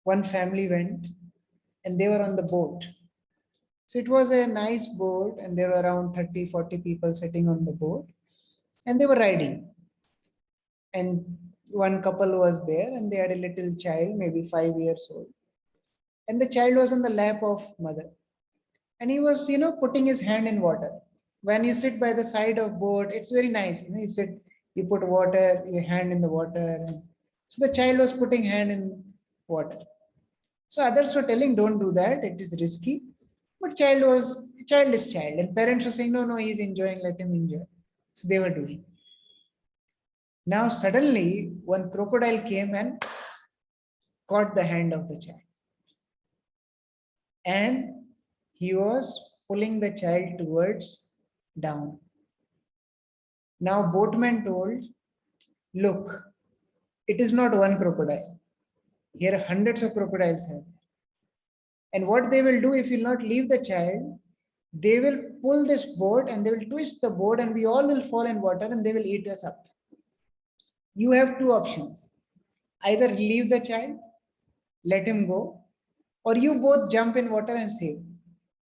one family went and they were on the boat. So it was a nice boat and there were around 30-40 people sitting on the boat and they were riding. And one couple was there and they had a little child, maybe 5 years old. And the child was on the lap of mother. And he was, putting his hand in water. When you sit by the side of boat, it's very nice. You sit, you put water, your hand in the water. And so the child was putting hand in water. So others were telling, don't do that, it is risky. But child is child. And parents were saying, no, he's enjoying, let him enjoy. So they were doing. Now suddenly one crocodile came and caught the hand of the child, and he was pulling the child towards down. Now boatman told, look, it is not one crocodile. Here hundreds of crocodiles have. And what they will do if you not leave the child, they will pull this boat and they will twist the boat and we all will fall in water and they will eat us up. You have two options. Either leave the child, let him go, or you both jump in water and save.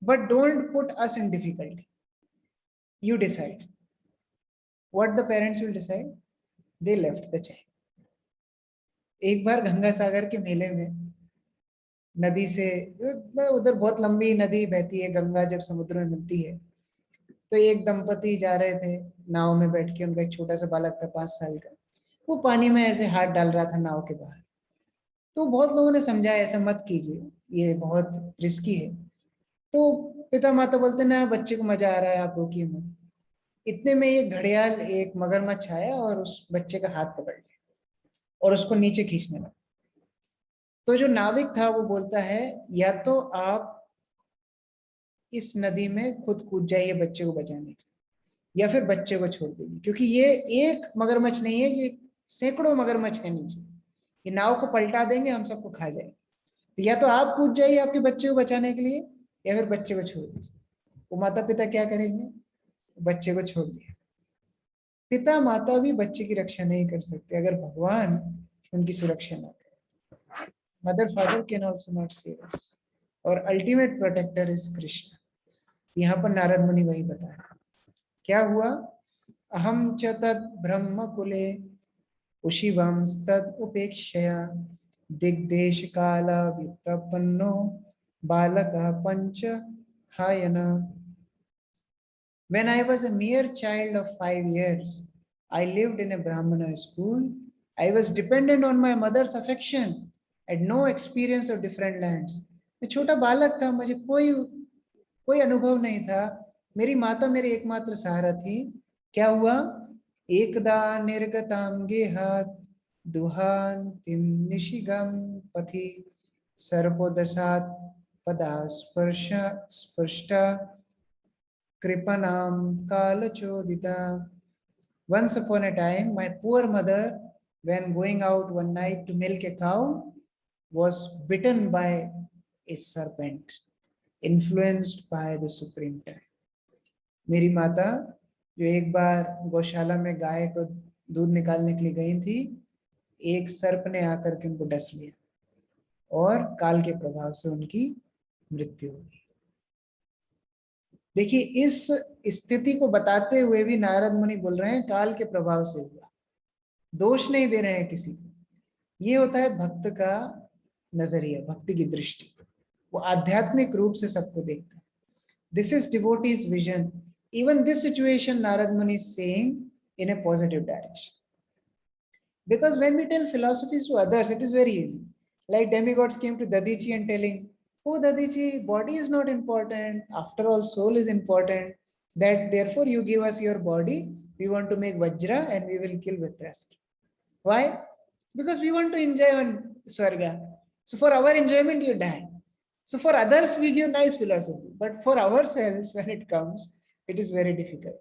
But don't put us in difficulty. You decide. What the parents will decide? They left the child. एक बार गंगा सागर के मेले में नदी से, उधर बहुत लंबी नदी बहती है, गंगा जब समुद्र में मिलती है, तो एक दंपति जा रहे थे नाव में बैठ के, उनका एक छोटा सा बालक था 5 साल का, वो पानी में ऐसे हाथ डाल रहा था नाव के बाहर। तो बहुत लोगों ने समझाया ऐसा मत कीजिए, ये बहुत रिस्की है। तो पिता माता बोलते ना बच्चे को मजा आ रहा है, आप रोकिए मत। इतने में एक घड़ियाल, एक मगरमच्छ आया और उस बच्चे का हाथ पकड़ लिया और उसको नीचे खींचने लगा। तो जो नाविक था वो बोलता है, या तो आप इस नदी में खुद कूद जाइए बच्चे को बचाने के, या फिर बच्चे को छोड़ दीजिए, क्योंकि ये एक मगरमच्छ नहीं है, ये सैकड़ों मगरमच्छ है नीचे, ये नाव को पलटा देंगे, हम सबको खा जाएंगे। तो या तो आप कूद जाइए आपके बच्चे को बचाने के लिए, या फिर बच्चे को छोड़ दीजिए। वो माता पिता क्या करेंगे? बच्चे को छोड़ दिया। पिता माता भी बच्चे की रक्षा नहीं कर सकते अगर भगवान उनकी सुरक्षा ना करे। Mother father can also not save us, और अल्टीमेट प्रोटेक्टर इज कृष्ण। यहाँ पर नारद मुनि वही बता रहे। क्या हुआ? अहम च तद ब्रह्म कुले उशिवंस्तद उपेक्षया दिग्देश काल व्युत्पन्नो बालक पंच हायन। When I was a mere child of 5 years, I lived in a Brahmana school. I was dependent on my mother's affection. I had no experience of different lands. मैं छोटा बालक था, मुझे कोई अनुभव नहीं था। मेरी माता मेरी एकमात्र सहारा थी। क्या हुआ? एकदा निर्गताम गेहात दुहांतिम निशिगम पथि सर्पोदशात पदा स्पर्शा कृपनाम कालचोदिता। Once upon a time, my poor mother, when going out one night to milk a cow, was bitten by a serpent, influenced by the supreme time. मेरी माता जो एक बार गौशाला में गाय को दूध निकालने के लिए गई थी, एक सर्प ने आकर के उनको डस लिया और काल के प्रभाव से उनकी मृत्यु हो गई। देखिए, इस स्थिति को बताते हुए भी नारद मुनि बोल रहे हैं काल के प्रभाव से हुआ, दोष नहीं दे रहे हैं किसी को। ये होता है भक्त का नजरिया, भक्ति की दृष्टि, वो आध्यात्मिक रूप से सबको देखता है। This is devotees vision. Even this situation Narad Muni is saying in a positive direction. Because when we tell philosophies to others, it is very easy. Like demigods came to Dadichi and telling, oh Dadichi, body is not important. After all, soul is important. That therefore you give us your body. We want to make Vajra and we will kill Vitrastra. Why? Because we want to enjoy on Swarga. So for our enjoyment, you die. So for others, we give nice philosophy. But for ourselves, when it comes, it is very difficult.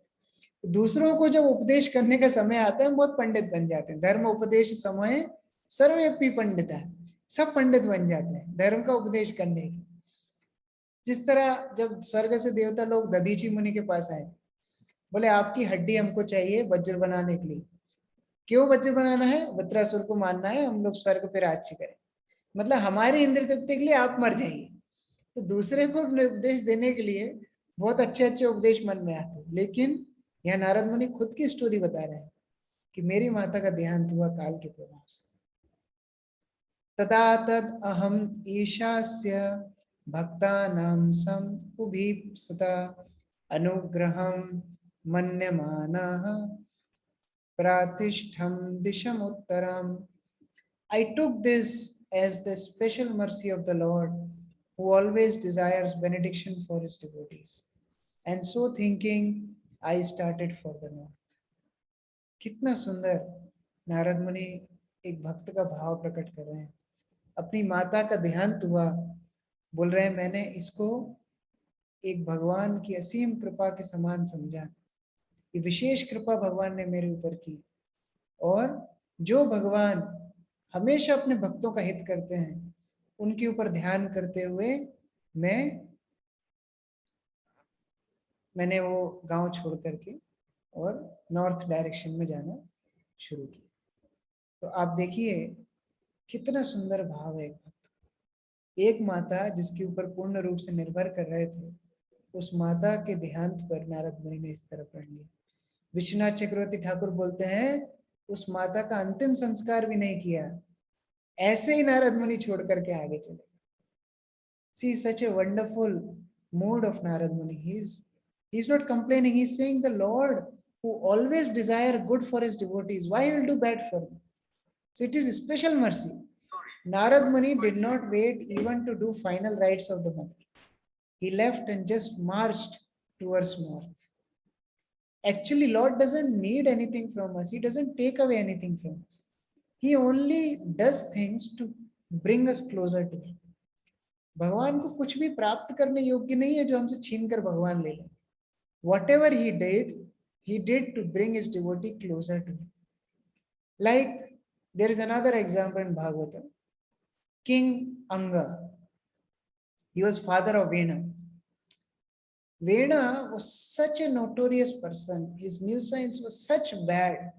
दूसरों को जब उपदेश करने का समय आता है, हम बहुत पंडित बन जाते हैं। धर्म उपदेश समय सर्वेपि पंडित है, सब पंडित बन जाते हैं धर्म का उपदेश करने की। जिस तरह जब स्वर्ग से देवता लोग दधीची मुनि के पास आए, बोले आपकी हड्डी हमको चाहिए वज्र बनाने के लिए। क्यों वज्र बनाना है? वज्रासुर को मानना है, हम लोग स्वर्ग पे राज्य करें। मतलब हमारे इंद्र तृप्ति के लिए आप मर जाइए। तो दूसरे को उपदेश देने के लिए बहुत अच्छे अच्छे उपदेश मन में आते हैं, लेकिन यहाँ नारद मुनि खुद की स्टोरी बता रहे हैं कि मेरी माता का देहांत हुआ काल के प्रभाव से। तदा तद अहम ईशास्य भक्तानां समुभीप्सता अनुग्रहं मन्यमानः प्रातिष्ठं दिशमुत्तरम्। I took this as the special mercy of the Lord, who always desires benediction for his devotees. And so thinking, I started for the north. कितना सुंदर नारद मुनि एक भक्त का भाव प्रकट कर रहे हैं। अपनी माता का देहांत हुआ, बोल रहे हैं मैंने इसको एक भगवान की असीम कृपा के समान समझा, ये विशेष कृपा भगवान ने मेरे ऊपर की। और जो भगवान हमेशा अपने भक्तों का हित करते हैं, उनके ऊपर ध्यान करते हुए मैंने वो गांव छोड़ करके और नॉर्थ डायरेक्शन में जाना शुरू किया। तो आप देखिए कितना सुंदर भाव है एक भक्त। एक माता जिसके ऊपर पूर्ण रूप से निर्भर कर रहे थे, उस माता के देहांत पर नारद मुनि ने इस तरह पढ़ लिया। विश्वनाथ चक्रवर्ती ठाकुर बोलते हैं उस माता का अंतिम संस्कार भी नहीं किया, ऐसे ही नारद मुनि छोड़ करके आगे चले। See such a wonderful mood of Narad Muni. He's not complaining. He's saying the Lord who always desire good for his devotees, why will do bad for me? So it is a special mercy. Narad Muni did not wait even to do final rites of the mother. He left and just marched towards north. Actually, Lord doesn't need anything from us. He doesn't take away anything from us. He only does things to bring us closer to him. भगवान को कुछ भी प्राप्त करने योग्य नहीं है जो हमसे छीन कर भगवान ले लें। Whatever he did to bring his devotee closer to him. Like there is another example in Bhagavatam. King Anga, he was father of Vena. Vena was such a notorious person. His nuisance was such bad.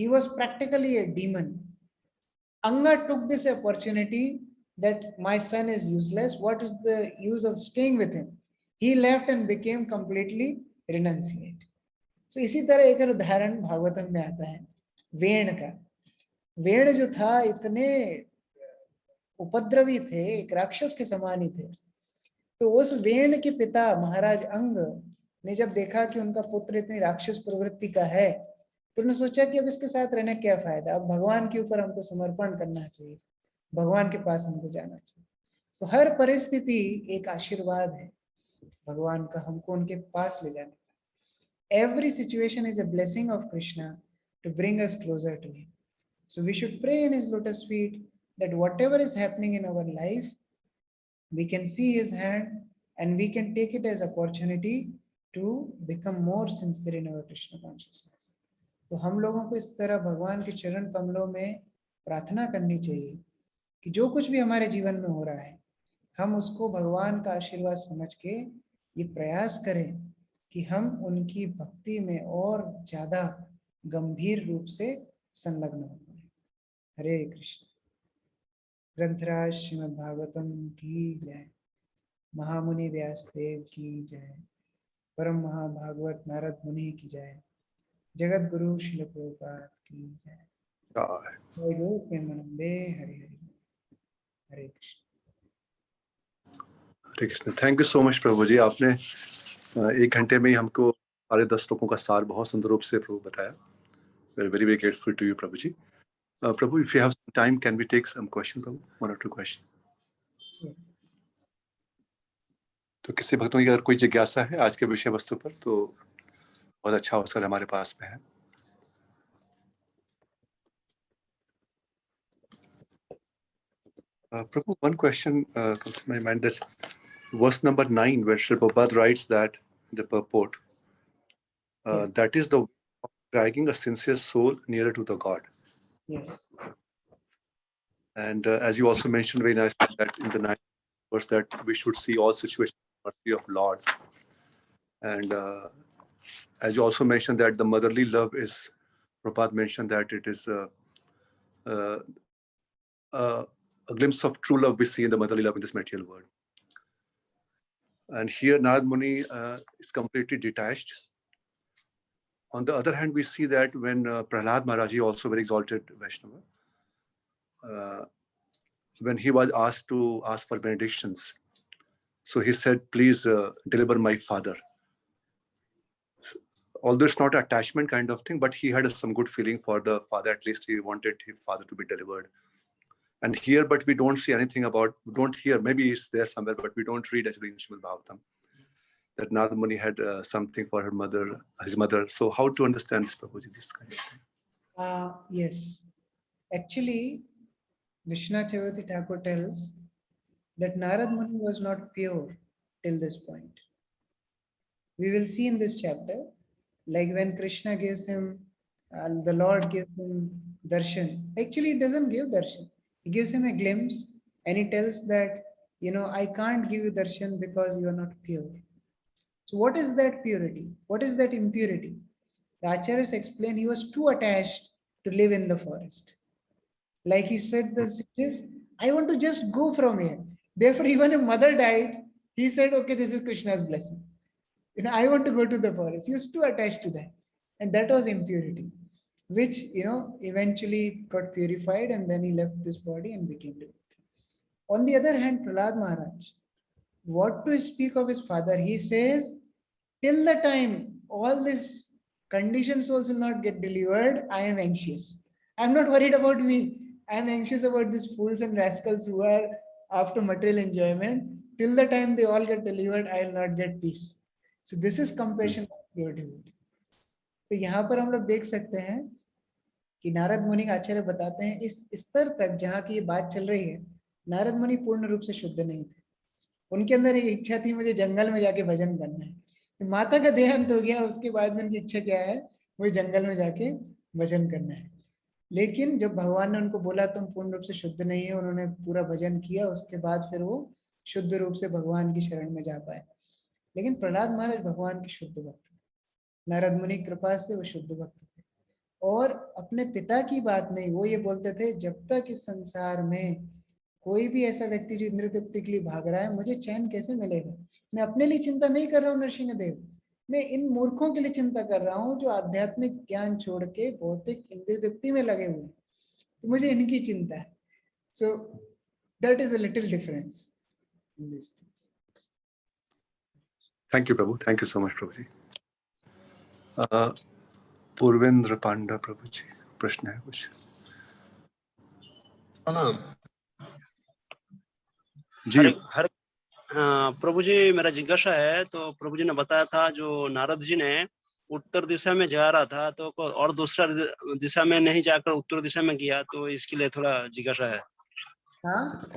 He was practically a demon. Anga took this opportunity that my son is useless. What is the use of staying with him? He left and became completely renunciate. So इसी तरह एक उदाहरण भागवतम में आता है वेण का। वेण जो था इतने उपद्रवी थे, एक राक्षस के समान ही थे। तो उस वेण के पिता महाराज अंग ने जब देखा कि उनका पुत्र इतनी राक्षस प्रवृत्ति का है, तो उन्होंने सोचा कि अब इसके साथ रहने क्या फायदा, अब भगवान के ऊपर हमको समर्पण करना चाहिए, भगवान के पास हमको जाना चाहिए। तो हर परिस्थिति एक आशीर्वाद है भगवान का हमको उनके पास ले जाने का। Every situation is a blessing of Krishna to bring us closer to him. So we should pray in his lotus feet that whatever is happening in our life, we can see his hand and we can take it as opportunity to become more sincere in our Krishna consciousness. तो हम लोगों को इस तरह भगवान के चरण कमलों में प्रार्थना करनी चाहिए कि जो कुछ भी हमारे जीवन में हो रहा है, हम उसको भगवान का आशीर्वाद समझ के ये प्रयास करें कि हम उनकी भक्ति में और ज्यादा गंभीर रूप से संलग्न हो पाए। हरे कृष्ण। ग्रंथराज श्रीमद् भागवतम की जय। महामुनि व्यासदेव की जय। परम महाभागवत नारद मुनि की जय। जगत गुरु श्रील प्रभुपाद की जय। जय गुरु प्रेमानंदे। हरे हरे। हरे कृष्ण। हरे Krishna. Thank you so much प्रभु जी, आपने 1 घंटे में ही हमको सारे 10 श्लोकों का सार बहुत सुंदर रूप से प्रभु बताया। Very very grateful to you प्रभु जी। प्रभु, if you have some time can we take some question प्रभु, 1 or 2 क्वेश्चन। तो किसी भक्तों की अगर कोई जिज्ञासा है आज के विषय वस्तु पर तो बहुत अच्छा अवसर हमारे पास में है। Prabhu, one question comes to my mind, that verse number 9, where Sri Prabhupada writes that the purport, Yes. that is the way of dragging a sincere soul nearer to the God. Yes. And as you also mentioned very nicely that in the 9th verse that we should see all situations mercy of Lord. And as you also mentioned that the motherly love is, Prabhupada mentioned that it is a glimpse of true love we see in the motherly love in this material world. And here Narad Muni is completely detached. On the other hand, we see that when Prahlad Maharaj, also very exalted Vaishnava, when he was asked to ask for benedictions, so he said, please deliver my father. Although it's not an attachment kind of thing, but he had some good feeling for the father. At least he wanted his father to be delivered. And here, but we don't see anything about, we don't hear, maybe it's there somewhere, but we don't read actually in Srimad Bhagavatam that Narad Muni had something for her mother, his mother. So how to understand this, Prabhuji, this kind of thing? Yes. Actually, Vishnu Chakravarti Thakur tells that Narad Muni was not pure till this point. We will see in this chapter, like when Krishna gives him, the Lord gives him darshan. Actually, he doesn't give darshan. He gives him a glimpse and he tells that, I can't give you darshan because you are not pure. So, what is that purity? What is that impurity? The Acharyas explain he was too attached to live in the forest. Like he said, the sages, I want to just go from here. Therefore, even if mother died, he said, okay, this is Krishna's blessing. I want to go to the forest. He was too attached to that. And that was impurity, which, eventually got purified and then he left this body and became devout. On the other hand, Prahlad Maharaj, what to speak of his father? He says, till the time all these conditioned souls will not get delivered, I am anxious. I'm not worried about me. I'm anxious about these fools and rascals who are after material enjoyment. Till the time they all get delivered, I will not get peace. So this is compassion of pure devotee. तो यहाँ पर हम लोग देख सकते हैं कि नारद मुनि का आचार्य बताते हैं इस स्तर तक जहाँ की ये बात चल रही है, नारद मुनि पूर्ण रूप से शुद्ध नहीं थे. उनके अंदर एक इच्छा थी, मुझे जंगल में जाके भजन करना है. माता का देहांत हो गया, उसके बाद में उनकी इच्छा क्या है, वो जंगल में जाके भजन करना है. लेकिन जब भगवान ने उनको बोला तुम पूर्ण रूप से शुद्ध नहीं है, उन्होंने पूरा भजन किया, उसके बाद फिर वो शुद्ध रूप से भगवान की शरण में जा पाए. लेकिन प्रहलाद महाराज भगवान के शुद्ध भक्त थे. नारद मुनि कृपा से वो शुद्ध भक्त थे और अपने पिता की बात नहीं, वो ये बोलते थे जब तक इस संसार में कोई भी ऐसा व्यक्ति जो इंद्र तृप्ति के लिए भाग रहा है, मुझे चैन कैसे मिलेगा. मैं अपने लिए चिंता नहीं कर रहा हूँ नरसिंह देव, मैं इन मूर्खों के लिए चिंता कर रहा हूँ जो आध्यात्मिक ज्ञान छोड़ के भौतिक इंद्र तृप्ति में लगे हुए हैं, तो मुझे इनकी चिंता है. So that is a little difference in this things. Thank you, Prabhu. Thank you so much, Prabhuji. पूर्वेंद्र पांडा प्रभु जी, प्रश्न है कुछ? प्रणाम जी. हर प्रभु जी, मेरा जिज्ञासा है. तो प्रभु जी ने बताया था जो नारद जी ने उत्तर दिशा में जा रहा था तो और दूसरा दिशा में नहीं जाकर उत्तर दिशा में गया, तो इसके लिए थोड़ा जिज्ञासा है. हाँ,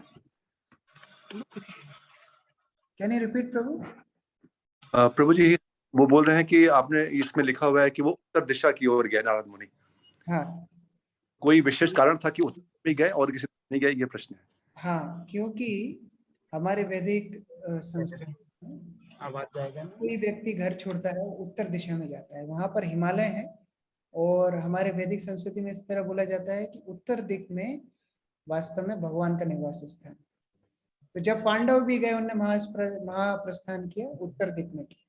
कैन यू रिपीट प्रभु? प्रभु जी वो बोल रहे हैं कि आपने इसमें लिखा हुआ है कि वो उत्तर दिशा की ओर गए नारद मुनि. हाँ, कोई विशेष कारण था कि उत्तर भी गए और किसी नहीं गए, ये प्रश्न है. हाँ, क्योंकि हमारे वैदिक संस्कृति में कोई व्यक्ति घर छोड़ता है उत्तर दिशा में जाता है, वहां पर हिमालय है और हमारे वैदिक संस्कृति में इस तरह बोला जाता है कि उत्तर दिक में वास्तव में भगवान का निवास स्थान. तो जब पांडव भी गए, उन्होंने महाप्रस्थान किया उत्तर दिक में किया.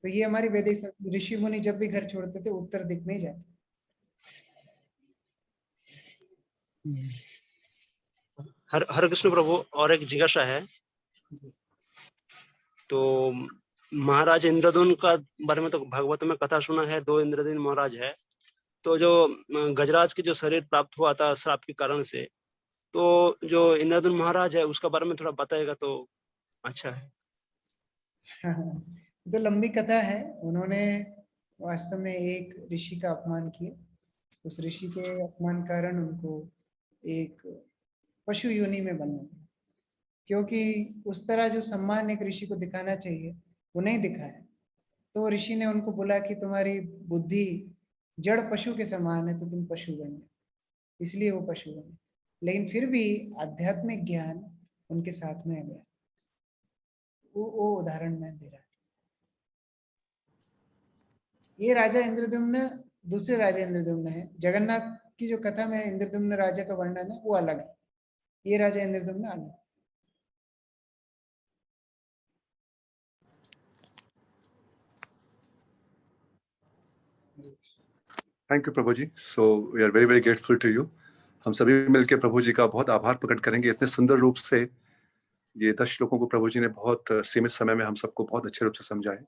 तो ये हमारी वैदिक ऋषि मुनि जब भी घर छोड़ते थे उत्तर दिक में ही जाते. हरे कृष्ण प्रभु. और एक जिज्ञासा है. तो महाराज इंद्रद्युम्न का बारे में तो भागवत में कथा सुना है, 2 इंद्रद्युम्न महाराज है. तो जो गजराज की जो शरीर प्राप्त हुआ था श्राप के कारण से, तो जो इंद्रद्युम्न महाराज है उसका बारे में थोड़ा बताएगा तो अच्छा है. तो लंबी कथा है. उन्होंने वास्तव में एक ऋषि का अपमान किया. उस ऋषि के अपमान कारण उनको एक पशु योनि में बनना पड़ा, क्योंकि उस तरह जो सम्मान एक ऋषि को दिखाना चाहिए वो नहीं दिखाया. तो ऋषि ने उनको बोला कि तुम्हारी बुद्धि जड़ पशु के समान है, तो तुम पशु बन गए, इसलिए वो पशु बने. लेकिन फिर भी आध्यात्मिक ज्ञान उनके साथ में आ गया. वो उदाहरण मैं दे रहा हूँ. ये राजा इंद्रद्युम्न दूसरे राजा इंद्रद्युम्न है. जगन्नाथ की जो कथा में इंद्रद्युम्न राजा का वर्णन है वो अलग है, ये राजा इंद्रद्युम्न अलग. थैंक यू प्रभु जी. So we are very very grateful to you. हम सभी मिलकर प्रभु जी का बहुत आभार प्रकट करेंगे. इतने सुंदर रूप से ये 10 श्लोकों को प्रभु जी ने बहुत सीमित समय में हम सबको बहुत अच्छे रूप से समझाए.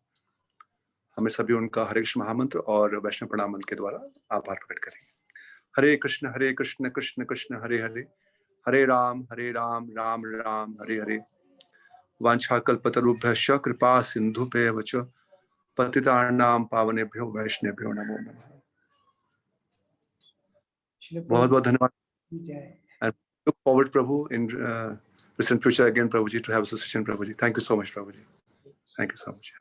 हमें सभी उनका हरे कृष्ण महामंत्र और वैष्णव प्रणाम मंत्र के द्वारा आभार प्रकट करेंगे. हरे कृष्ण कृष्ण कृष्ण हरे हरे, हरे राम राम राम हरे हरे. वाञ्छाकल्पतरुभ्यश्च कृपा सिन्धुभ्येव च पतितानां पावनेभ्यो वैष्णवेभ्यो नमो नमः. श्रील बहुत बहुत धन्यवाद. की जय. Look forward, Prabhu, in recent future again, Prabhuji, to have association, Prabhuji. Thank you so much, Prabhuji. Thank you so much.